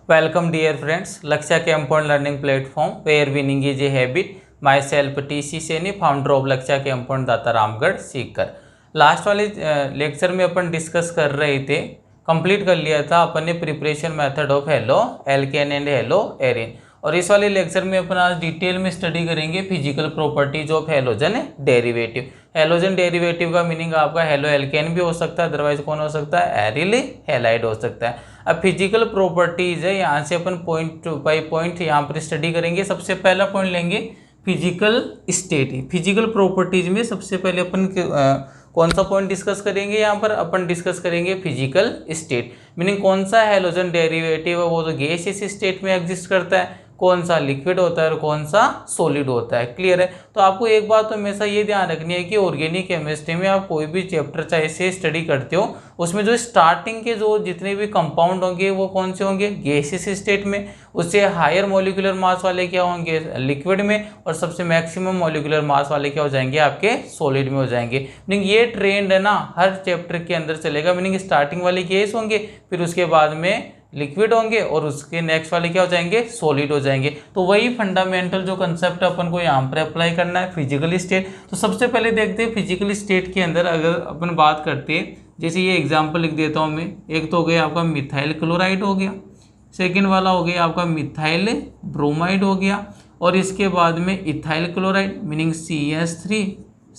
Welcome dear friends, Lakshya Compound Learning Platform where winning is a habit. Myself TC Saini, founder of Lakshya compound दाता Ramgarh Sikar. Last वाले lecture में अपन discuss कर रहे थे, complete कर लिया था अपन ने preparation method of halo alkane and hello Erin. और इस वाले लेक्चर में अपन आज डिटेल में स्टडी करेंगे physical properties of halogen derivative. Halogen derivative का मीनिंग आपका हेलो एल्केन भी हो सकता है, अदरवाइज कौन हो सकता है, एरिल हैलाइड हो सकता है। अब फिजिकल प्रॉपर्टीज है, यहाँ से अपन पॉइंट बाय पॉइंट यहाँ पर स्टडी करेंगे। सबसे पहला पॉइंट लेंगे फिजिकल स्टेट। फिजिकल प्रॉपर्टीज में सबसे पहले अपन कौन सा पॉइंट डिस्कस करेंगे, यहाँ पर अपन डिस्कस करेंगे फिजिकल स्टेट। मीनिंग कौन सा हेलोजन डेरिवेटिव है वो तो गैसियस स्टेट में एग्जिस्ट करता है, कौन सा लिक्विड होता है और कौन सा सॉलिड होता है। क्लियर है। तो आपको एक बात तो हमेशा ये ध्यान रखनी है कि ऑर्गेनिक केमिस्ट्री में आप कोई भी चैप्टर चाहे से स्टडी करते हो, उसमें जो स्टार्टिंग के जो जितने भी कंपाउंड होंगे वो कौन से होंगे, गैसियस स्टेट में। उससे हायर मॉलिक्यूलर मास वाले क्या होंगे, लिक्विड में। और सबसे मैक्सिमम मॉलिक्यूलर मास वाले क्या हो जाएंगे, आपके सॉलिड में हो जाएंगे। मीनिंग ये ट्रेंड है ना हर चैप्टर के अंदर चलेगा। मीनिंग स्टार्टिंग वाले गैस होंगे, फिर उसके बाद में लिक्विड होंगे और उसके नेक्स्ट वाले क्या हो जाएंगे, सॉलिड हो जाएंगे। तो वही फंडामेंटल जो कंसेप्ट अपन को यहाँ पर अप्लाई करना है, फिजिकल स्टेट। तो सबसे पहले देखते हैं फिजिकल स्टेट के अंदर अगर अपन बात करते हैं, जैसे ये एग्जांपल लिख देता हूँ मैं। एक तो हो गया आपका मिथाइल क्लोराइड हो गया, सेकेंड वाला हो गया आपका मिथाइल ब्रोमाइड हो गया, और इसके बाद में ethyl chloride meaning CH3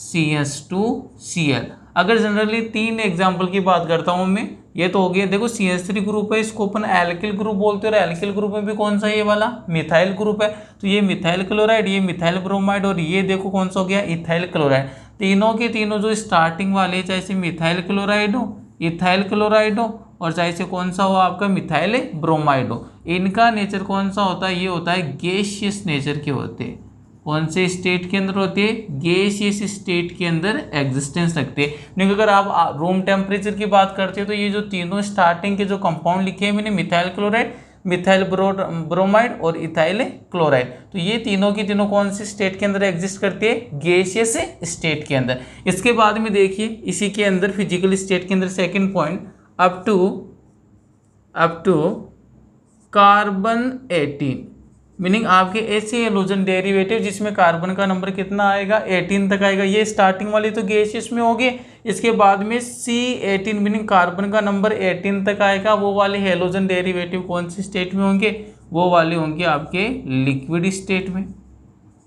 CH2Cl। अगर जनरली तीन एग्जाम्पल की बात करता हूँ मैं, ये तो हो गया, देखो CH3 ग्रुप है, इसको अपन एल्किल ग्रुप बोलते हैं, और एल्किल ग्रुप में भी कौन सा है, ये वाला मिथाइल ग्रुप है। तो ये मिथाइल क्लोराइड, ये मिथाइल ब्रोमाइड, और ये देखो कौन सा हो गया, इथाइल क्लोराइड। तीनों के तीनों जो स्टार्टिंग वाले, चाहे से मिथाइल क्लोराइड हो, इथाइल क्लोराइड हो, और चाहे से कौन सा हो आपका मिथाइल ब्रोमाइड हो, इनका नेचर कौन सा होता है, ये होता है गैसियस नेचर के होते हैं। कौन से स्टेट के अंदर होते हैं, गैसियस स्टेट के अंदर एग्जिस्टेंस रखते हैं। लेकिन अगर आप रूम टेम्परेचर की बात करते हो तो ये जो तीनों स्टार्टिंग के जो कंपाउंड लिखे हैं मैंने, मिथाइल क्लोराइड, मिथाइल ब्रोमाइड और इथाइल क्लोराइड, तो ये तीनों की तीनों कौन से स्टेट के अंदर एग्जिस्ट करते हैं, गैसियस स्टेट के अंदर। इसके बाद में देखिए इसी के अंदर फिजिकल स्टेट के अंदर second point, up to carbon 18। Meaning आपके ऐसे हेलोजन डेरिवेटिव जिसमें कार्बन का नंबर कितना आएगा, 18 तक आएगा। ये स्टार्टिंग वाली तो गैसियस में होगी, इसके बाद में C18 मीनिंग कार्बन का नंबर 18 तक आएगा। वो वाले हेलोजन डेरिवेटिव कौन से स्टेट में होंगे, वो वाले होंगे आपके लिक्विड स्टेट में।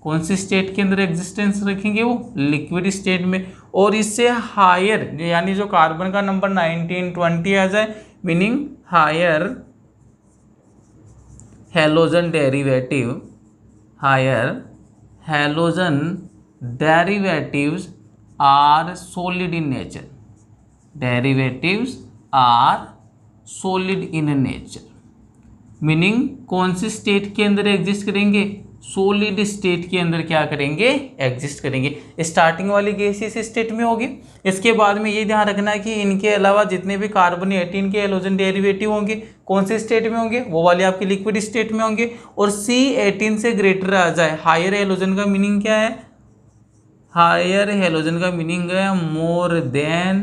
कौन से स्टेट के अंदर एग्जिस्टेंस रखेंगे, वो लिक्विड स्टेट में। और इससे हायर यानी जो कार्बन का नंबर 19 20 आ जाए, meaning higher halogen derivatives are solid in nature. Derivatives are solid in nature meaning कौन से स्टेट के अंदर एग्जिस्ट करेंगे, सॉलिड स्टेट के अंदर क्या करेंगे, एग्जिस्ट करेंगे। स्टार्टिंग वाली गैसियस स्टेट में होगी। इसके बाद में ये ध्यान रखना है कि इनके अलावा जितने भी कार्बन 18 के हेलोजन डेरिवेटिव होंगे कौन से स्टेट में होंगे, वो वाले आपके लिक्विड स्टेट में होंगे। और C18 से ग्रेटर आ जाए, हायर हेलोजन का मीनिंग क्या है, हायर हेलोजन का मीनिंग है more than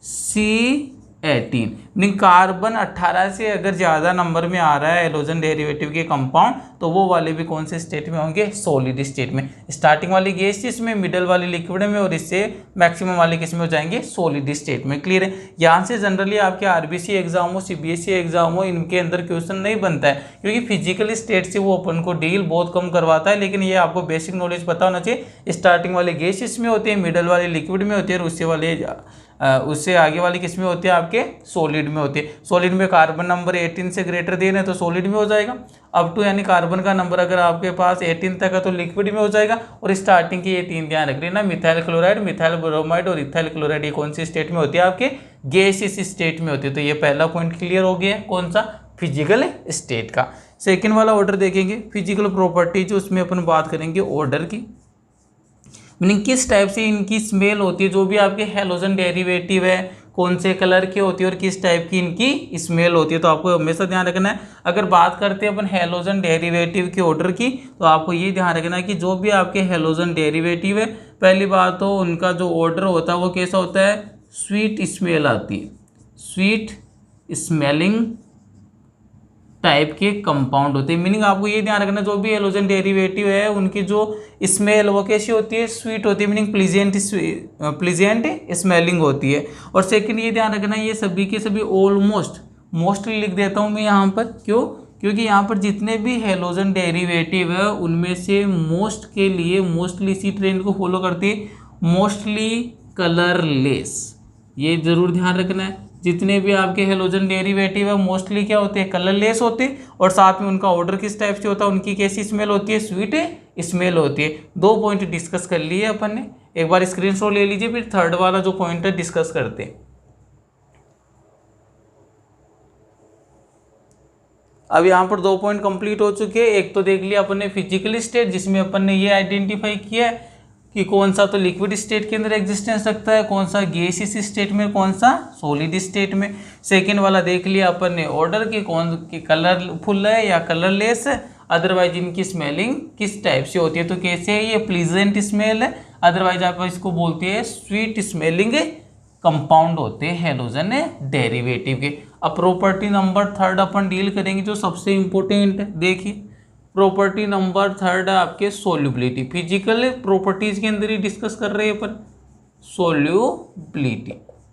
C18। Meaning carbon 18 से अगर ज़्यादा नंबर में आ रहा है हेलोजन डेरिवेटिव के कंपाउंड, तो वो वाले भी कौन से स्टेट में होंगे, सॉलिड स्टेट में। स्टार्टिंग वाली गैसियस में, मिडल वाली लिक्विड में, और इससे मैक्सिमम वाले किस में हो जाएंगे, सॉलिड स्टेट में। क्लियर है। यहाँ से जनरली आपके RBC एग्जाम हो, CBSE एग्जाम हो, इनके अंदर क्वेश्चन नहीं बनता है, क्योंकि फिजिकल स्टेट से वो अपन को डील बहुत कम करवाता है। लेकिन ये आपको बेसिक नॉलेज पता होना चाहिए। स्टार्टिंग वाले गैसियस में होते हैं, मिडल वाले लिक्विड में होते हैं, और उससे आगे वाली किस में होती है, आपके सॉलिड में होती है। सॉलिड में कार्बन नंबर 18 से ग्रेटर देना है तो सॉलिड में हो जाएगा। अप टू यानी कार्बन का नंबर अगर आपके पास 18 तक है तो लिक्विड में हो जाएगा। और स्टार्टिंग के ये तीन ध्यान रख लेना, मिथाइल क्लोराइड, मिथाइल ब्रोमाइड और इथाइल क्लोराइड, ये कौन सी स्टेट में होती है, आपके गैसियस स्टेट में होती है। तो ये पहला पॉइंट क्लियर हो गया, कौन सा, फिजिकल स्टेट का। सेकेंड वाला ऑर्डर देखेंगे, फिजिकल प्रॉपर्टीज, उसमें अपन बात करेंगे ऑर्डर की। मीनिंग किस टाइप से इनकी स्मेल होती है, जो भी आपके हेलोजन डेरिवेटिव है कौन से कलर की होती है और किस टाइप की इनकी स्मेल होती है। तो आपको हमेशा ध्यान रखना है। अगर बात करते हैं अपन हेलोजन डेरिवेटिव के ऑर्डर की, तो आपको ये ध्यान रखना है कि जो भी आपके हेलोजन डेरिवेटिव है, पहली बात तो उनका जो ऑर्डर होता है वो कैसा होता है, स्वीट स्मेल आती है, स्वीट स्मेलिंग टाइप के कंपाउंड होते हैं। मीनिंग आपको ये ध्यान रखना, जो भी हेलोजन डेरिवेटिव है उनकी जो स्मेल वो कैसी होती है, स्वीट होती है, मीनिंग प्लीजेंट स्मेलिंग होती है। और सेकंड ये ध्यान रखना, ये सभी के सभी ऑलमोस्ट, मोस्टली लिख देता हूँ मैं यहाँ पर, क्यों, क्योंकि यहाँ पर जितने भी हेलोजन डेरिवेटिव है उनमें से मोस्ट के लिए मोस्टली इसी ट्रेंड को फॉलो करती है, मोस्टली कलरलेस। ये जरूर ध्यान रखना है, जितने भी आपके हेलोजन डेरिवेटिव है मोस्टली क्या होते हैं, कलरलेस होते हैं। और साथ में उनका ऑर्डर किस टाइप से होता है, उनकी कैसी स्मेल होती है, स्वीट स्मेल होती है। 2 पॉइंट डिस्कस कर लिए अपन ने, एक बार स्क्रीनशॉट ले लीजिए, फिर थर्ड वाला जो पॉइंट है डिस्कस करते हैं। अब यहाँ पर 2 पॉइंट कंप्लीट हो चुके हैं। एक तो देख लिया अपन ने फिजिकल स्टेट, जिसमें अपन ने ये आइडेंटिफाई किया है कि कौन सा तो लिक्विड स्टेट के अंदर एग्जिस्टेंस रखता है, कौन सा गैसियस स्टेट में, कौन सा सॉलिड स्टेट में। सेकेंड वाला देख लिया अपन ने ऑर्डर की, कौन की कलरफुल है या कलरलेस है, अदरवाइज इनकी स्मेलिंग किस टाइप से होती है। तो कैसे है, ये प्लीजेंट स्मेल है, अदरवाइज आप इसको बोलते हैं स्वीट स्मेलिंग कंपाउंड होते हैं हेलोजन डेरिवेटिव के। अब प्रॉपर्टी नंबर थर्ड अपन डील करेंगे, जो सबसे इंपॉर्टेंट है। देखिए प्रॉपर्टी नंबर थर्ड है आपके सोल्यूबिलिटी। फिजिकल प्रॉपर्टीज के अंदर ही डिस्कस कर रहे हैं अपन सोल्यूबिलिटी।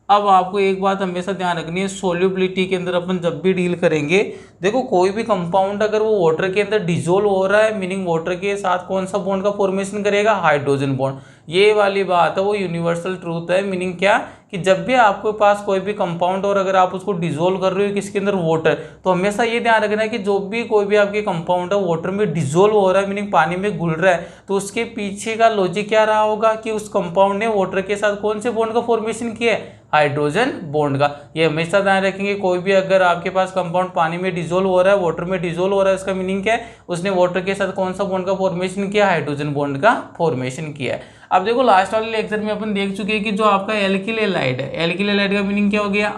अब आपको एक बात हमेशा ध्यान रखनी है, सोल्यूबिलिटी के अंदर अपन जब भी डील करेंगे, देखो कोई भी कंपाउंड अगर वो वाटर के अंदर डिजोल्व हो रहा है, मीनिंग वाटर के साथ कौन सा बॉन्ड का फॉर्मेशन करेगा, हाइड्रोजन बॉन्ड। ये वाली बात है, वो यूनिवर्सल ट्रूथ है। मीनिंग क्या कि जब भी आपके पास कोई भी कंपाउंड और अगर आप उसको डिजोल्व कर रहे हो किसके अंदर, वाटर, तो हमेशा ये ध्यान रखना है कि जो भी कोई भी आपके कंपाउंड है वाटर में डिजोल्व हो रहा है, मीनिंग पानी में घुल रहा है, तो उसके पीछे का लॉजिक क्या रहा होगा कि उस कंपाउंड ने वाटर के साथ कौन से बॉन्ड का फॉर्मेशन किया है, हाइड्रोजन बॉन्ड का। ये हमेशा ध्यान रखेंगे, कोई भी अगर आपके पास कंपाउंड पानी में डिजोल्व हो रहा है, वाटर में डिजोल्व हो रहा है, इसका मीनिंग क्या है, उसने वाटर के साथ कौन सा बॉन्ड का फॉर्मेशन किया, हाइड्रोजन बॉन्ड का फॉर्मेशन किया है। अब देखो लास्ट वाले लेक्चर में अपन देख चुके हैं कि जो आपका एल्किल हैलाइड है, एल्किल हैलाइड का मीनिंग क्या हो गया,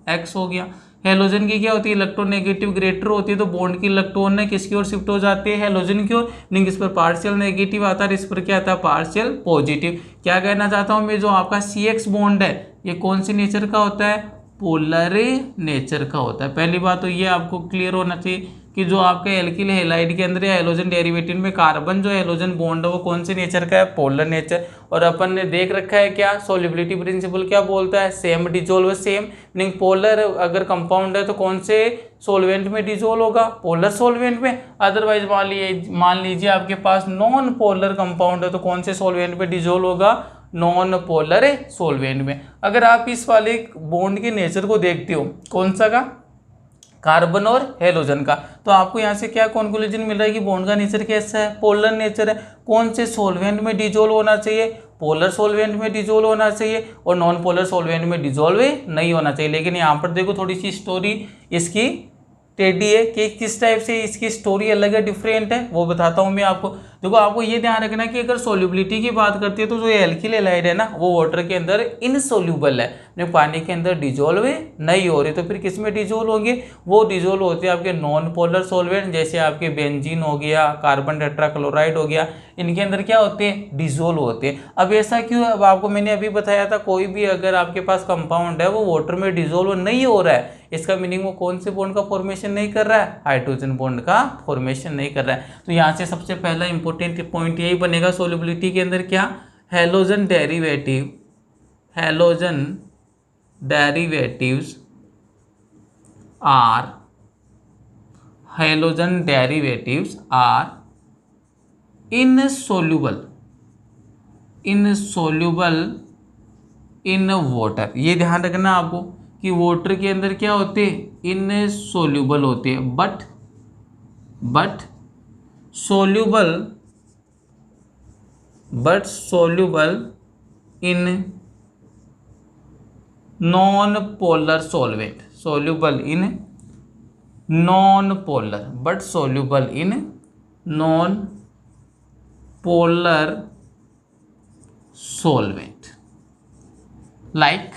RX हो गया। हेलोजन की क्या होती है, इलेक्ट्रोनेगेटिव ग्रेटर होती है, तो बॉन्ड की इलेक्ट्रॉन है किसकी ओर शिफ्ट हो जाते हैं, हेलोजन की ओर। मीनिंग इस पर पार्शियल नेगेटिव आता है, इस पर क्या आता है, पार्शियल पॉजिटिव। क्या कहना चाहता हूँ मैं, जो आपका CX बॉन्ड है ये कौन सी नेचर का होता है, पोलर नेचर का होता है। पहली बात तो ये आपको क्लियर होना चाहिए कि जो आपके एल्किल हैलाइड के अंदर या हेलोजन डेरिवेटिव में कार्बन जो हेलोजन बॉन्ड है वो कौन से नेचर का है, पोलर नेचर। और अपन ने देख रखा है क्या, सोल्यूबिलिटी प्रिंसिपल क्या बोलता है, same dissolve same. Meaning polar अगर कंपाउंड है तो कौन से सोलवेंट में डिजोल्व होगा, पोलर सोलवेंट में। अदरवाइज मान लीजिए आपके पास नॉन पोलर कंपाउंड है तो कौन से सोलवेंट में डिजोल्व होगा, नॉन पोलर सोलवेंट में। अगर आप इस वाले बॉन्ड के नेचर को देखते हो, कौन सा का, कार्बन और हेलोजन का, तो आपको यहाँ से क्या कंक्लूजन मिल रहा है कि बॉन्ड का नेचर कैसा है, पोलर नेचर है। कौन से सोलवेंट में डिजोल्व होना चाहिए, पोलर सोलवेंट में डिजोल्व होना चाहिए, और नॉन पोलर सोलवेंट में डिजोल्व नहीं होना चाहिए। लेकिन यहाँ पर देखो थोड़ी सी स्टोरी इसकी टेढ़ी है कि किस टाइप से इसकी स्टोरी अलग है, डिफरेंट है, वो बताता हूँ मैं आपको। देखो आपको ये ध्यान रखना कि अगर सोल्यूबिलिटी की बात करती है तो जो एल्किल हैलाइड है ना वो वाटर के अंदर इनसोल्यूबल है, पानी के अंदर डिजोल्व नहीं हो रही। तो फिर किस में डिजोल्व होंगे, वो डिजोल्व होते हैं आपके नॉन पोलर सोलवेंट, जैसे आपके बेंजीन हो गया, कार्बन टेट्राक्लोराइड हो गया, इनके अंदर क्या होते हैं, डिजोल्व होते हैं। अब ऐसा क्यों, अब आपको मैंने अभी बताया था कोई भी अगर आपके पास कंपाउंड है वो वाटर में डिजोल्व नहीं हो रहा है, इसका मीनिंग वो कौन से बॉन्ड का फॉर्मेशन नहीं कर रहा है, हाइड्रोजन बॉन्ड का फॉर्मेशन नहीं कर रहा है। तो यहाँ से सबसे पहला इंपॉर्टेंट पॉइंट यही बनेगा सोल्यूबिलिटी के अंदर क्या, halogen derivatives are insoluble in water. ये ध्यान रखना आपको कि वाटर के अंदर क्या होते हैं, इनसोल्यूबल होते हैं, but soluble in non polar solvent, soluble in non polar, but soluble in non polar solvent. Like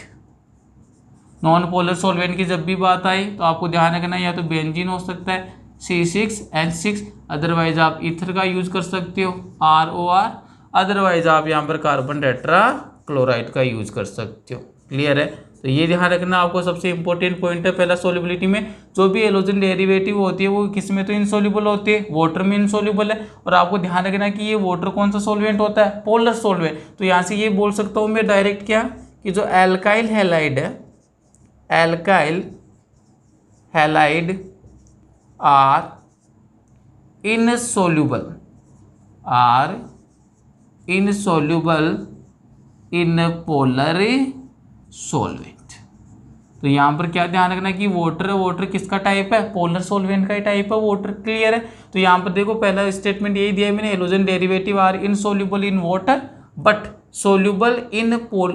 non polar solvent की जब भी बात आई तो आपको ध्यान रखना या तो बेंजीन हो सकता है C6H6, अदरवाइज आप ईथर का यूज कर सकते हो ROR, अदरवाइज आप यहाँ पर कार्बन टेट्रा क्लोराइड का यूज कर सकते हो। क्लियर है। तो ये ध्यान रखना आपको सबसे इंपॉर्टेंट पॉइंट है। पहला सोल्युबिलिटी में जो भी हैलोजन डेरिवेटिव होती है वो किस में तो इनसोल्यूबल होती है, वाटर में इनसोल्यूबल है। और आपको ध्यान रखना कि ये वाटर कौन सा सोल्वेंट होता है, पोलर सोल्वेंट। तो यहाँ से ये बोल सकता हूँ मैं डायरेक्ट क्या कि जो एल्काइल हैलाइड है, alkyl halide are insoluble, are insoluble in polar solvent. तो यहाँ पर क्या ध्यान रखना कि वाटर, वाटर किसका टाइप है, पोलर सोल्वेंट का ही टाइप है वाटर। क्लियर है। तो यहाँ पर देखो पहला स्टेटमेंट यही दिया है मैंने, halogen derivative are insoluble in water but soluble in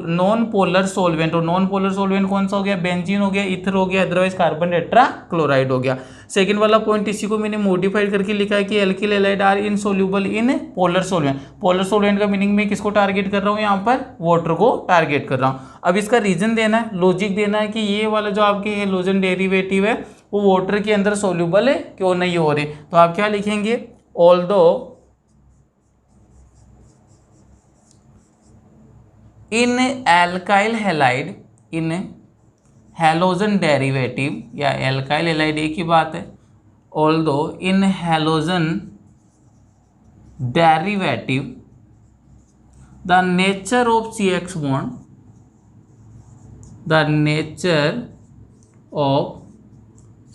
non polar solvent. और नॉन पोलर सोल्वेंट कौन सा हो गया, बेंजीन हो गया, ईथर हो गया, अदरवाइज कार्बन टेट्रा क्लोराइड हो गया। सेकंड वाला पॉइंट इसी को मैंने मॉडिफाइड करके लिखा है कि alkyl halide are insoluble in polar solvent. Polar solvent का मीनिंग मैं किसको टारगेट कर रहा हूँ, यहाँ पर वाटर को टारगेट कर रहा हूँ। अब इसका रीजन देना है, लॉजिक देना है कि ये वाला जो आपके हैलोजन डेरिवेटिव है वो वाटर के अंदर सोल्यूबल है क्यों नहीं हो रहे। तो आप क्या लिखेंगे, ऑल्दो इन एल्काइल हैलाइड, इन हैलोजन डेरिवेटिव या एल्काइल हैलाइड एक ही बात है, although in halogen derivative the nature of CX bond, the nature of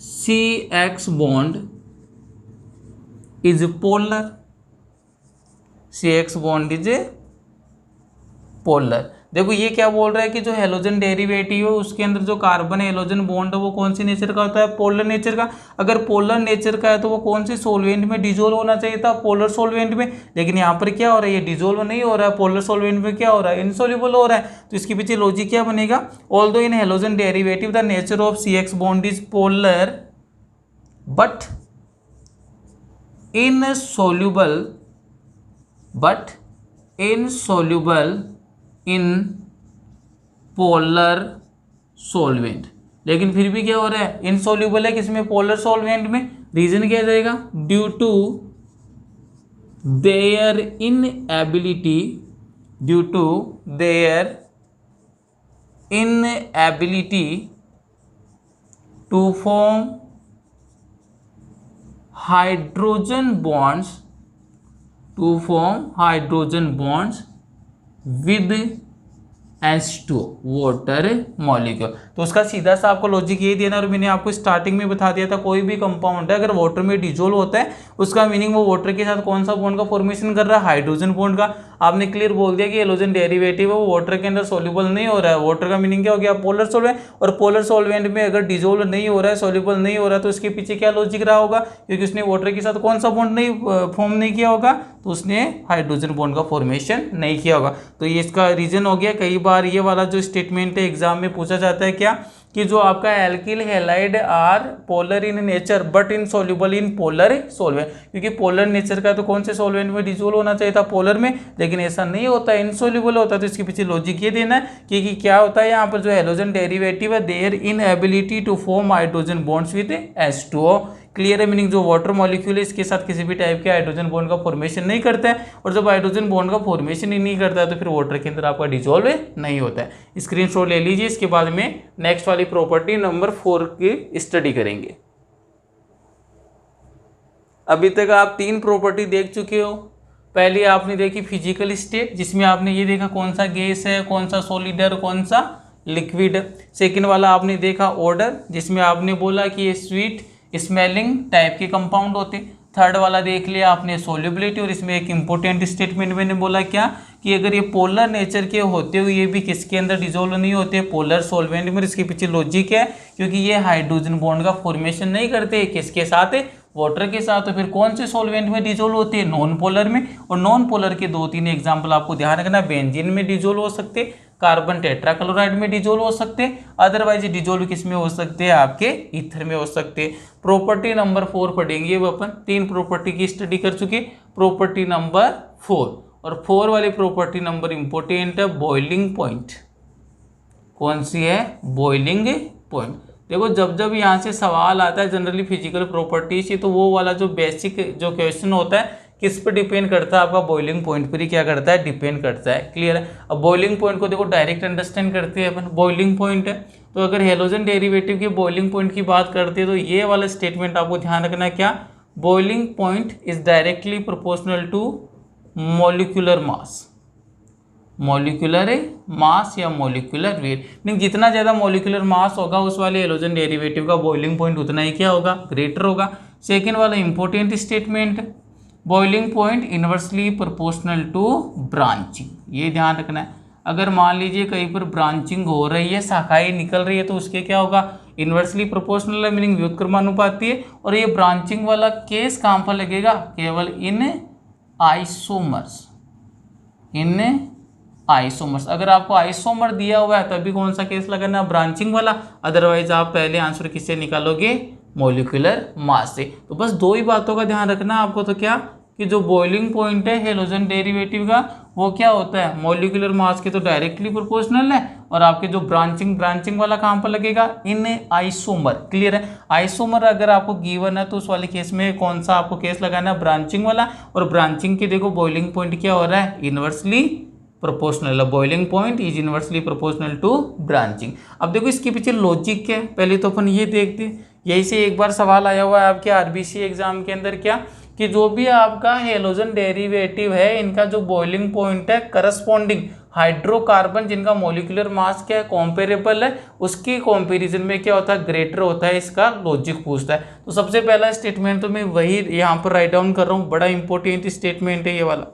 CX bond is polar, CX bond is polar. देखो ये क्या बोल रहा है कि जो हैलोजन डेरिवेटिव है उसके अंदर जो कार्बन हैलोजन बॉन्ड है वो कौन सी नेचर का होता है, पोलर नेचर का। अगर पोलर नेचर का है तो वो कौन सी सोल्वेंट में डिजोल्व होना चाहिए था, पोलर सोल्वेंट में। लेकिन यहाँ पर क्या हो रहा है, ये डिजोल्व नहीं हो रहा है, पोलर सोल्वेंट में क्या हो रहा है, इनसोल्यूबल हो रहा है। तो इसके पीछे लॉजिक क्या बनेगा, although in halogen derivative the nature of CX bond is polar but insoluble in polar सोल्वेंट। लेकिन फिर भी क्या हो रहा है, इनसोल्यूबल है किसमें, पोलर सोल्वेंट में। रीजन क्या जाएगा, due to their inability, due to their inability to form hydrogen bonds, to form hydrogen bonds with H2 water molecule. तो उसका सीधा सा आपको लॉजिक ये देना, और मैंने आपको स्टार्टिंग में बता दिया था कोई भी कंपाउंड है अगर वाटर में डिजोल्व होता है उसका मीनिंग वो वाटर के साथ कौन सा बॉन्ड का फॉर्मेशन कर रहा है, हाइड्रोजन बॉन्ड का। आपने क्लियर बोल दिया कि हैलोजन डेरिवेटिव है वो वाटर के अंदर सोल्यूबल नहीं हो रहा है, वाटर का मीनिंग क्या हो गया, पोलर सोल्वेंट। और पोलर सोल्वेंट में अगर डिजोल्व नहीं हो रहा है, सोल्यूबल नहीं हो रहा है, तो इसके पीछे क्या लॉजिक रहा होगा, क्योंकि उसने वाटर के साथ कौन सा बॉन्ड नहीं फॉर्म नहीं किया होगा, तो उसने हाइड्रोजन बॉन्ड का फॉर्मेशन नहीं किया होगा। तो ये इसका रीजन हो गया। कई बार ये वाला जो स्टेटमेंट है एग्जाम में पूछा जाता है क्या, कि जो आपका alkyl halide are polar in nature but insoluble in polar solvent, क्योंकि पोलर नेचर का तो कौन से सोल्वेंट में डिसोल्व होना चाहिए था, पोलर में, लेकिन ऐसा नहीं होता, इनसोल्यूबल होता है। तो इसके पीछे लॉजिक ये देना है कि क्या होता है यहाँ पर जो हैलोजन डेरिवेटिव है, their inability to form hydrogen bonds with H2O। Clear है, मीनिंग जो वाटर मॉलिक्यूल है इसके साथ किसी भी टाइप के हाइड्रोजन बॉन्ड का फॉर्मेशन नहीं करता है, और जब हाइड्रोजन बॉन्ड का फॉर्मेशन ही नहीं करता है तो फिर वाटर के अंदर आपका डिजोल्व नहीं होता है। स्क्रीनशॉट ले लीजिए। इसके बाद में नेक्स्ट वाली प्रॉपर्टी नंबर 4 की स्टडी करेंगे। अभी तक आप 3 प्रॉपर्टी देख चुके हो। पहली आपने देखी फिजिकल स्टेट, जिसमें आपने ये देखा कौन सा गैस है, कौन सा सॉलिड है, कौन सा लिक्विड। सेकेंड वाला आपने देखा ऑर्डर, जिसमें आपने बोला कि ये स्वीट स्मेलिंग टाइप के कंपाउंड होते। थर्ड वाला देख लिया आपने सोल्युबिलिटी, और इसमें एक इंपॉर्टेंट स्टेटमेंट मैंने बोला क्या, कि अगर ये पोलर नेचर के होते हुए भी किसके अंदर डिजोल्व नहीं होते, पोलर सोल्वेंट में। इसके पीछे लॉजिक है, क्योंकि ये हाइड्रोजन बॉन्ड का फॉर्मेशन नहीं करते, किसके साथ, वाटर के साथ। तो फिर कौन से सोल्वेंट में डिजोल्व होते हैं, नॉन पोलर में। और नॉन पोलर के 2-3 एग्जाम्पल आपको ध्यान रखना, बेंजीन में डिजोल्व हो सकते, कार्बन टेट्राक्लोराइड में डिजोल्व हो सकते, अदरवाइज डिजोल्व किस में हो सकते हैं, आपके ईथर में हो सकते। प्रॉपर्टी नंबर 4 पढ़ेंगे। अब अपन 3 प्रॉपर्टी की स्टडी कर चुके। प्रॉपर्टी नंबर 4, और 4 वाली प्रॉपर्टी नंबर इंपॉर्टेंट है, बॉइलिंग पॉइंट। कौन सी है, बॉइलिंग पॉइंट। देखो जब जब यहाँ से सवाल आता है जनरली फिजिकल प्रॉपर्टी से, तो वो वाला जो बेसिक जो क्वेश्चन होता है किस पर डिपेंड करता है, आपका बॉइलिंग पॉइंट पर ही क्या करता है, डिपेंड करता है। क्लियर है। अब बॉइलिंग पॉइंट को देखो डायरेक्ट अंडरस्टैंड करते हैं अपन, बॉइलिंग पॉइंट है तो अगर हेलोजन डेरिवेटिव के बॉइलिंग पॉइंट की बात करते हैं तो ये वाला स्टेटमेंट आपको ध्यान रखना है, क्या, boiling point is directly proportional to molecular mass, molecular mass या मॉलिक्यूलर वेट, मीन जितना ज़्यादा मॉलिक्यूलर मास होगा उस वाले हेलोजन डेरिवेटिव का बॉइलिंग पॉइंट उतना ही क्या होगा, ग्रेटर होगा। सेकेंड वाला important statement, boiling point inversely proportional to branching, ये ध्यान रखना है। अगर मान लीजिए कहीं पर ब्रांचिंग हो रही है, शाखाएं निकल रही है, तो उसके क्या होगा, इनवर्सली प्रोपोर्शनल है, मीनिंग व्युत्क्रमानुपाती है। और ये ब्रांचिंग वाला केस कहाँ पर लगेगा, केवल इन आइसोमर्स, इन आइसोमर्स। अगर आपको आइसोमर दिया हुआ है तभी कौन सा केस लगाना, ब्रांचिंग वाला, अदरवाइज आप पहले आंसर किससे निकालोगे, मॉलिक्यूलर मास से। तो बस दो ही बातों का ध्यान रखना आपको, तो क्या कि जो बॉइलिंग पॉइंट है हेलोजन डेरिवेटिव का वो क्या होता है, मॉलिक्यूलर मास के तो डायरेक्टली प्रोपोर्शनल है, और आपके जो ब्रांचिंग वाला कहाँ पर लगेगा, इन आइसोमर। क्लियर है। आइसोमर अगर आपको गिवन है तो उस वाले केस में कौन सा आपको केस लगाना है, ब्रांचिंग वाला। और ब्रांचिंग के देखो बॉइलिंग पॉइंट क्या हो रहा है, inversely proportional, boiling point is inversely proportional to branching. अब देखो इसके पीछे लॉजिक क्या है, पहले तो अपन ये देखते हैं। यही से एक बार सवाल आया हुआ है आपके आरबीसी एग्जाम के अंदर, क्या कि जो भी आपका हेलोजन डेरिवेटिव है इनका जो बॉइलिंग पॉइंट है करस्पॉन्डिंग हाइड्रोकार्बन जिनका मॉलिक्यूलर मास क्या है, कॉम्पेरेबल है, उसकी कंपैरिजन में क्या होता है, ग्रेटर होता है, इसका लॉजिक पूछता है। तो सबसे पहला स्टेटमेंट तो मैं वही यहाँ पर राइट डाउन कर रहा हूँ, बड़ा इंपॉर्टेंट स्टेटमेंट है ये वाला।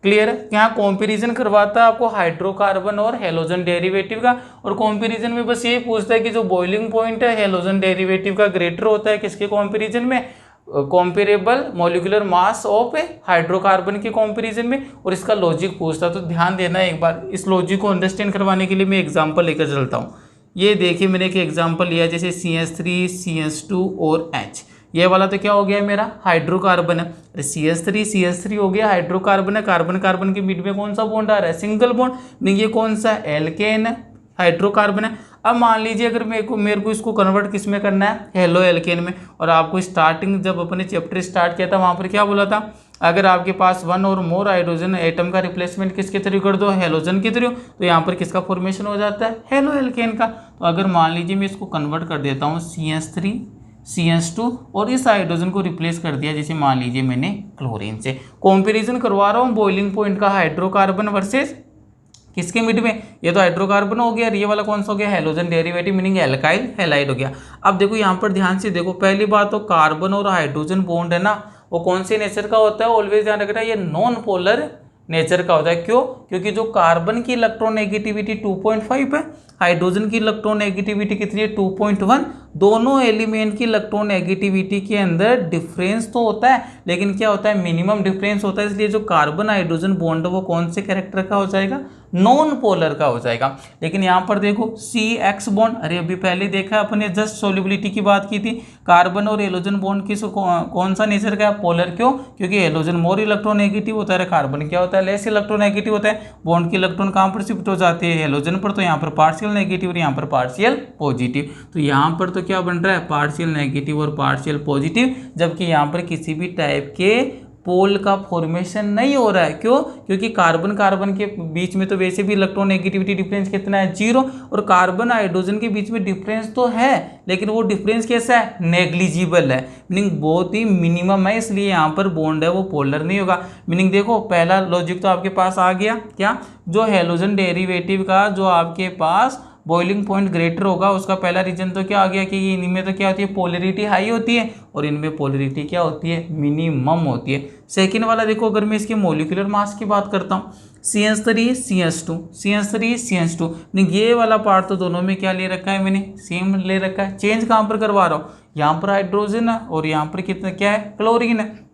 क्लियर है। यहाँ कंपैरिजन करवाता है आपको हाइड्रोकार्बन और हेलोजन डेरिवेटिव का, और कंपैरिजन में बस ये पूछता है कि जो बॉइलिंग पॉइंट है हेलोजन डेरिवेटिव का ग्रेटर होता है किसके कंपैरिजन में, कॉम्पेरेबल मॉलिक्यूलर मास ऑफ हाइड्रोकार्बन के कंपैरिजन में, और इसका लॉजिक पूछता है। तो ध्यान देना एक बार, इस लॉजिक को अंडरस्टैंड करवाने के लिए मैं एग्जांपल लेकर चलता हूँ। ये देखिए मैंने एक एग्जांपल लिया, जैसे CH3 CH2 और H, ये वाला तो क्या हो गया मेरा, हाइड्रोकार्बन है। अरे CH3 हो गया, हाइड्रोकार्बन है, कार्बन कार्बन के बीच में कौन सा बॉन्ड आ रहा है, सिंगल बॉन्ड, नहीं ये कौन सा एल्केन है, हाइड्रोकार्बन है। अब मान लीजिए अगर मेरे को इसको कन्वर्ट किस में करना है, हेलो एल्केन में। और आपको स्टार्टिंग जब अपने चैप्टर स्टार्ट किया था वहाँ पर क्या बोला था, अगर आपके पास वन और मोर हाइड्रोजन एटम का रिप्लेसमेंट किसके थ्रू कर दो, हेलोजन के थ्रू, तो यहाँ पर किसका फॉर्मेशन हो जाता है, हेलो एल्केन का। तो अगर मान लीजिए मैं इसको कन्वर्ट कर देता हूँ CH3 CH2 और इस हाइड्रोजन को रिप्लेस कर दिया, जैसे मान लीजिए मैंने क्लोरीन से, कंपैरिजन करवा रहा हूँ बॉइलिंग पॉइंट का हाइड्रोकार्बन वर्सेस किसके मिड में, ये तो हाइड्रोकार्बन हो गया, ये वाला कौन सा हो गया, halogen derivative meaning alkyl halide हो गया। अब देखो यहाँ पर ध्यान से देखो, पहली बात तो कार्बन और हाइड्रोजन बॉन्ड है ना, वो कौन से नेचर का होता है, ऑलवेज ध्यान रखना ये नॉन पोलर नेचर का होता है। क्यों, क्योंकि जो कार्बन की इलेक्ट्रोनेगेटिविटी 2.5 है, हाइड्रोजन की इलेक्ट्रोनेगेटिविटी कितनी है 2.1, दोनों एलिमेंट की इलेक्ट्रोनेगेटिविटी के अंदर डिफरेंस तो होता है, लेकिन क्या होता है, मिनिमम डिफरेंस होता है। इसलिए जो कार्बन हाइड्रोजन बॉन्ड है वो कौन से कैरेक्टर का हो जाएगा, नॉन पोलर का हो जाएगा। लेकिन यहाँ पर देखो CX बॉन्ड, अरे अभी पहले देखा अपने जस्ट सोल्युबिलिटी की बात की थी, कार्बन और हेलोजन बॉन्ड किस कौन सा नेचर का है, पोलर। क्यों, क्योंकि हेलोजन मोर इलेक्ट्रोनेगेटिव होता है, कार्बन क्या होता है, लेस इलेक्ट्रोनेगेटिव होता है। बॉन्ड की इलेक्ट्रॉन कहाँ पर शिफ्ट हो जाती है, हेलोजन पर, तो यहाँ पर पार्शियल नेगेटिव और यहाँ पर पार्शियल पॉजिटिव। तो यहाँ पर तो क्या बन रहा है, पार्शियल नेगेटिव और पार्शियल पॉजिटिव, जबकि यहाँ पर किसी भी टाइप के पोल का फॉर्मेशन नहीं हो रहा है। क्यों, क्योंकि कार्बन कार्बन के बीच में तो वैसे भी इलेक्ट्रोनेगेटिविटी डिफरेंस कितना है, 0, और कार्बन हाइड्रोजन के बीच में डिफरेंस तो है, लेकिन वो डिफरेंस कैसा है, नेग्लिजिबल है, मीनिंग बहुत ही मिनिमम है, इसलिए यहाँ पर बॉन्ड है वो पोलर नहीं होगा। मीनिंग देखो पहला लॉजिक तो आपके पास आ गया, क्या, जो हेलोजन डेरिवेटिव का जो आपके पास बॉइलिंग पॉइंट ग्रेटर होगा उसका पहला रीजन तो क्या आ गया कि इनमें तो क्या होती है, पोलरिटी हाई होती है, और इनमें पोलरिटी क्या होती है, मिनिमम होती है। सेकेंड वाला देखो, अगर मैं इसके मॉलिक्यूलर मास की बात करता हूँ, CH3 CH2 ये वाला पार्ट तो दोनों में क्या ले रखा है मैंने, सेम ले रखा है। चेंज कहाँ पर करवा रहा हूँ, यहाँ पर हाइड्रोजन है और यहाँ पर कितना क्या है, क्लोरीन है।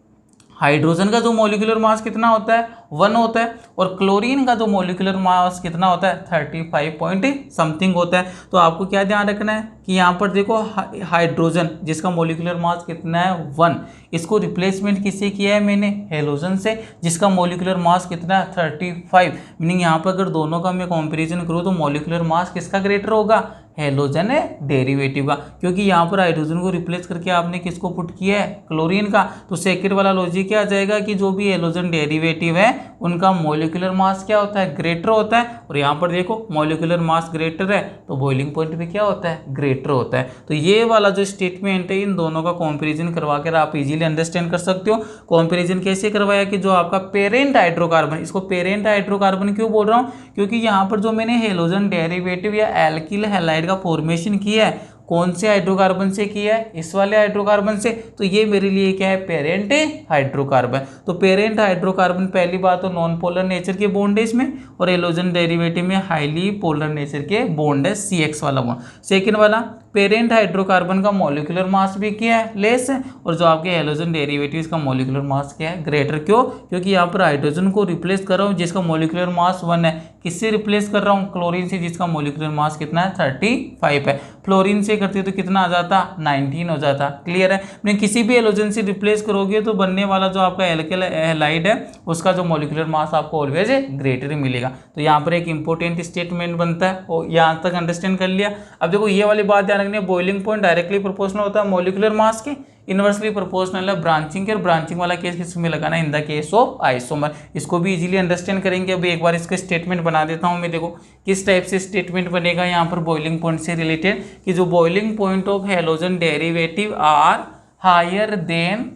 हाइड्रोजन का जो मॉलिक्यूलर मास कितना होता है, 1 होता है, और क्लोरीन का जो मॉलिक्यूलर मास कितना होता है, 35 पॉइंट समथिंग होता है। तो आपको क्या ध्यान रखना है कि यहाँ पर देखो हाइड्रोजन जिसका मॉलिक्यूलर मास कितना है 1, इसको रिप्लेसमेंट किससे किया है मैंने, हेलोजन से, जिसका मॉलिक्यूलर मास कितना है 35। मीनिंग यहाँ पर अगर दोनों का मैं कंपेरिजन करूँ तो मॉलिक्यूलर मास किसका ग्रेटर होगा, हेलोजन डेरिवेटिव का, क्योंकि यहाँ पर हाइड्रोजन को रिप्लेस करके आपने किसको पुट किया है, क्लोरीन का। तो सेकंड वाला लॉजिक क्या आ जाएगा कि जो भी हेलोजन डेरिवेटिव है उनका मॉलिक्यूलर मास क्या होता है, ग्रेटर होता है। और यहाँ पर देखो मॉलिक्यूलर मास ग्रेटर है तो बॉइलिंग पॉइंट भी क्या होता है, ग्रेटर होता है। तो ये वाला जो स्टेटमेंट है इन दोनों का कंपैरिजन करवा कर आप इजीली अंडरस्टैंड कर सकते हो। कंपैरिजन कैसे करवाया कि जो आपका पेरेंट हाइड्रोकार्बन, इसको पेरेंट हाइड्रोकार्बन क्यों बोल रहा हूँ, क्योंकि यहाँ पर जो मैंने हेलोजन डेरिवेटिव या एल्किल हैलाइड का फॉर्मेशन किया है कौन से हाइड्रोकार्बन से किया है, इस वाले हाइड्रोकार्बन से। तो ये मेरे लिए क्या है, पेरेंट हाइड्रोकार्बन। तो पेरेंट हाइड्रोकार्बन पहली बात तो नॉन पोलर नेचर के बॉन्ड है इसमें, और हेलोजन डेरिवेटिव में हाईली पोलर नेचर के बॉन्ड है, CX वाला बॉन्ड। सेकेंड वाला पेरेंट हाइड्रोकार्बन का मॉलिक्यूलर मास भी क्या है, लेस है, और जो आपके हेलोजन डेरिवेटिव्स का मॉलिक्यूलर मास क्या है, ग्रेटर। क्यों, क्योंकि यहाँ पर हाइड्रोजन को रिप्लेस कर रहा हूँ जिसका मॉलिक्यूलर मास 1 है। किससे रिप्लेस कर रहा हूँ, क्लोरीन से, जिसका मॉलिक्यूलर मास कितना है, 35 है। फ्लोरीन से करते तो कितना आ जाता, 19 हो जाता। क्लियर है। लेकिन किसी भी हेलोजन से रिप्लेस करोगे तो बनने वाला जो आपका एल्किल हैलाइड है उसका जो मॉलिक्यूलर मास आपको ऑलवेज ग्रेटर मिलेगा। तो यहाँ पर एक इंपॉर्टेंट स्टेटमेंट बनता है, और यहाँ तक अंडरस्टैंड कर लिया। अब देखो ये वाली बात ध्यान रखनी है, बॉइलिंग पॉइंट डायरेक्टली प्रोपोर्शनल होता है मॉलिक्यूलर मास के, इनवर्सली प्रोपोर्शनल है ब्रांचिंग के, और ब्रांचिंग वाला केस किस में लगाना है, in the case of isomer. इसको भी इजीली अंडरस्टैंड करेंगे। अभी एक बार इसका स्टेटमेंट बना देता हूं मैं, देखो किस टाइप से स्टेटमेंट बनेगा यहाँ पर बॉइलिंग पॉइंट से रिलेटेड, कि जो boiling point of halogen derivative are higher than